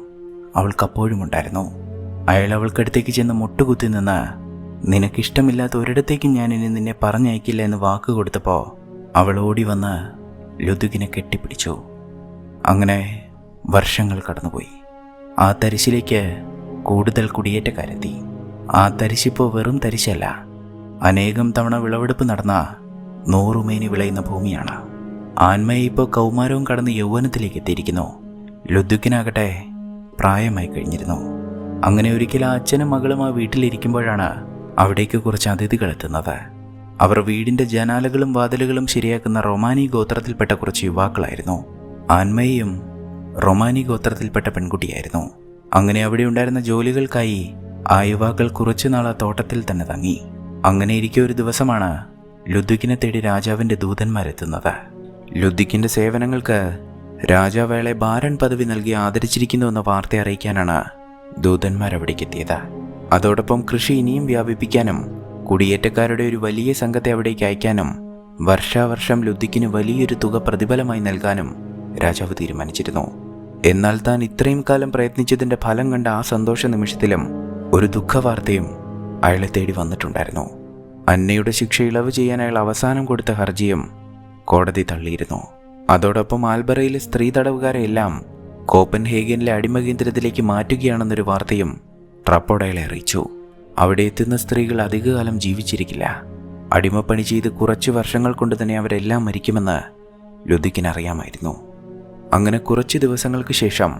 അവൾക്കപ്പോഴും ഉണ്ടായിരുന്നു. അയാൾ അവൾക്കടുത്തേക്ക് ചെന്ന് മുട്ടുകുത്തി നിന്ന് നിനക്കിഷ്ടമില്ലാത്ത ഒരിടത്തേക്കും ഞാനിനി നിന്നെ പറഞ്ഞയക്കില്ല എന്ന് വാക്ക് കൊടുത്തപ്പോൾ അവൾ ഓടി വന്ന് ലുദ്വിക്കിനെ കെട്ടിപ്പിടിച്ചു. അങ്ങനെ വർഷങ്ങൾ കടന്നുപോയി. ആ തരിശിലേക്ക് കൂടുതൽ കുടിയേറ്റക്കാരെത്തി. ആ തരിശിപ്പോൾ വെറും തരിശല്ല, അനേകം തവണ വിളവെടുപ്പ് നടന്ന 100 മേനി വിളയുന്ന ഭൂമിയാണ്. ആൻമയെ ഇപ്പോൾ കൗമാരവും കടന്ന് യൗവനത്തിലേക്ക് എത്തിയിരിക്കുന്നു. ലുദ്വിക്കിനാകട്ടെ പ്രായമായി കഴിഞ്ഞിരുന്നു. അങ്ങനെ ഒരിക്കൽ ആ അച്ഛനും മകളും ആ വീട്ടിലിരിക്കുമ്പോഴാണ് അവിടേക്ക് കുറച്ച് അതിഥികൾ എത്തുന്നത്. അവർ വീടിൻ്റെ ജനാലകളും വാതിലുകളും ശരിയാക്കുന്ന റൊമാനി ഗോത്രത്തിൽപ്പെട്ട കുറച്ച് യുവാക്കളായിരുന്നു. ആൻമയും റൊമാനി ഗോത്രത്തിൽപ്പെട്ട പെൺകുട്ടിയായിരുന്നു. അങ്ങനെ അവിടെ ഉണ്ടായിരുന്ന ജോലികൾക്കായി ആ യുവാക്കൾ കുറച്ചുനാൾ ആ തോട്ടത്തിൽ തന്നെ തങ്ങി. അങ്ങനെ ഇരിക്കെ ഒരു ദിവസമാണ് ലുദ്വിക്കിനെ തേടി രാജാവിൻ്റെ ദൂതന്മാരെത്തുന്നത്. ലുദ്വിക്കിൻ്റെ സേവനങ്ങൾക്ക് രാജാവ് അയാളെ ബാരൻ പദവി നൽകി ആദരിച്ചിരിക്കുന്നുവെന്ന വാർത്ത അറിയിക്കാനാണ് ദൂതന്മാരവിടേക്ക് എത്തിയത്. അതോടൊപ്പം കൃഷി ഇനിയും വ്യാപിപ്പിക്കാനും കുടിയേറ്റക്കാരുടെ ഒരു വലിയ സംഘത്തെ അവിടേക്ക് അയക്കാനും വർഷാവർഷം ലുദ്വിക്കിന് വലിയൊരു തുക പ്രതിഫലമായി നൽകാനും രാജാവ് തീരുമാനിച്ചിരുന്നു. എന്നാൽ താൻ ഇത്രയും കാലം പ്രയത്നിച്ചതിൻ്റെ ഫലം കണ്ട ആ സന്തോഷ നിമിഷത്തിലും ഒരു ദുഃഖവാർത്തയും അയാളെ തേടി വന്നിട്ടുണ്ടായിരുന്നു. അന്നയുടെ ശിക്ഷ ഇളവ് ചെയ്യാൻ അയാൾ അവസാനം കൊടുത്ത ഹർജിയും കോടതി തള്ളിയിരുന്നു. അതോടൊപ്പം ആൽബറയിലെ സ്ത്രീ തടവുകാരെ എല്ലാം കോപ്പൻഹേഗനിലെ അടിമകേന്ദ്രത്തിലേക്ക് മാറ്റുകയാണെന്നൊരു വാർത്തയും ട്രാപ്പോഡ് അയാളെ അറിയിച്ചു. അവിടെ എത്തുന്ന സ്ത്രീകൾ അധികകാലം ജീവിച്ചിരിക്കില്ല. അടിമപ്പണി ചെയ്ത് കുറച്ച് വർഷങ്ങൾ കൊണ്ട് തന്നെ അവരെല്ലാം മരിക്കുമെന്ന് ലുദ്വിക്കിന് അറിയാമായിരുന്നു. അങ്ങനെ കുറച്ച് ദിവസങ്ങൾക്ക് ശേഷം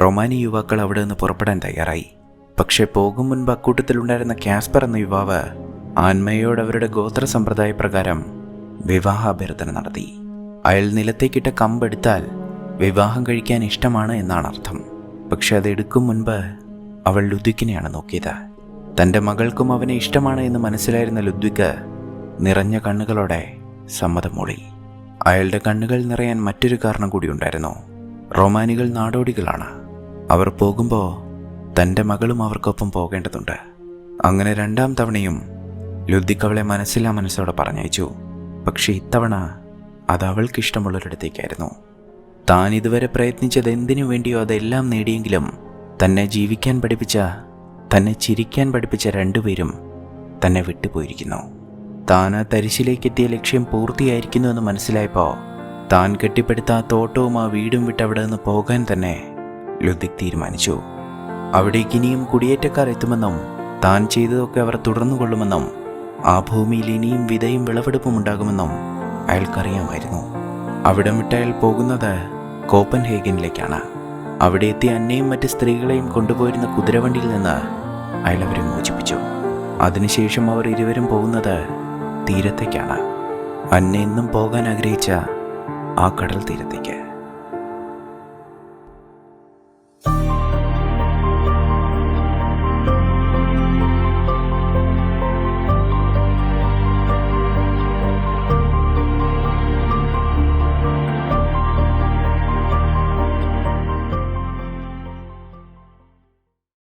റൊമാനി യുവാക്കൾ അവിടെ നിന്ന് പുറപ്പെടാൻ തയ്യാറായി. പക്ഷെ പോകും മുൻപ് അക്കൂട്ടത്തിലുണ്ടായിരുന്ന കാസ്പർ എന്ന യുവാവ് ആൻമയോട് അവരുടെ ഗോത്ര സമ്പ്രദായ പ്രകാരം വിവാഹാഭ്യർത്ഥന നടത്തി. അയാൾ നിലത്തേക്കിട്ട കമ്പെടുത്താൽ വിവാഹം കഴിക്കാൻ ഇഷ്ടമാണ് എന്നാണ് അർത്ഥം. പക്ഷെ അതെടുക്കും മുൻപ് അവൾ ലുദ്വിക്കിനെയാണ് നോക്കിയത്. തൻ്റെ മകൾക്കും അവനെ ഇഷ്ടമാണ് എന്ന് മനസ്സിലായിരുന്ന ലുദ്വിക്ക് നിറഞ്ഞ കണ്ണുകളോടെ സമ്മതം മൂളി. അയാളുടെ കണ്ണുകൾ നിറയാൻ മറ്റൊരു കാരണം കൂടി ഉണ്ടായിരുന്നു. റൊമാനികൾ നാടോടികളാണ്. അവർ പോകുമ്പോൾ തൻ്റെ മകളും അവർക്കൊപ്പം പോകേണ്ടതുണ്ട്. അങ്ങനെ 2ാം തവണയും ലുദ്വിക്ക് അവളെ മനസ്സില്ലാ മനസ്സോടെ പറഞ്ഞയച്ചു. പക്ഷെ ഇത്തവണ അത് അവൾക്കിഷ്ടമുള്ളൊരിടത്തേക്കായിരുന്നു. താൻ ഇതുവരെ പ്രയത്നിച്ചത് എന്തിനു വേണ്ടിയോ അതെല്ലാം നേടിയെങ്കിലും തന്നെ ജീവിക്കാൻ പഠിപ്പിച്ച, തന്നെ ചിരിക്കാൻ പഠിപ്പിച്ച 2 പേരും തന്നെ വിട്ടുപോയിരിക്കുന്നു. താൻ ആ തരിശിലേക്കെത്തിയ ലക്ഷ്യം പൂർത്തിയായിരിക്കുന്നുവെന്ന് മനസ്സിലായപ്പോൾ താൻ കെട്ടിപ്പടുത്ത ആ തോട്ടവും ആ വീടും വിട്ട് അവിടെ നിന്ന് പോകാൻ തന്നെ ലുദ്വിക് തീരുമാനിച്ചു. അവിടേക്ക് ഇനിയും കുടിയേറ്റക്കാർ എത്തുമെന്നും താൻ ചെയ്തതൊക്കെ അവർ തുടർന്നുകൊള്ളുമെന്നും ആ ഭൂമിയിൽ ഇനിയും വിതയും വിളവെടുപ്പും ഉണ്ടാകുമെന്നും അയാൾക്കറിയാമായിരുന്നു. അവിടം വിട്ട് അയാൾ പോകുന്നത് കോപ്പൻഹേഗനിലേക്കാണ്. അവിടെ എത്തി അന്നയും മറ്റ് സ്ത്രീകളെയും കൊണ്ടുപോയിരുന്ന കുതിരവണ്ടിയിൽ നിന്ന് അയാൾ അവരെ മോചിപ്പിച്ചു. അതിനുശേഷം അവർ ഇരുവരും പോകുന്നത് തീരത്തേക്കാണ്. അന്ന എന്നും പോകാൻ ആഗ്രഹിച്ച ആ കടൽ തീരത്തേക്ക്.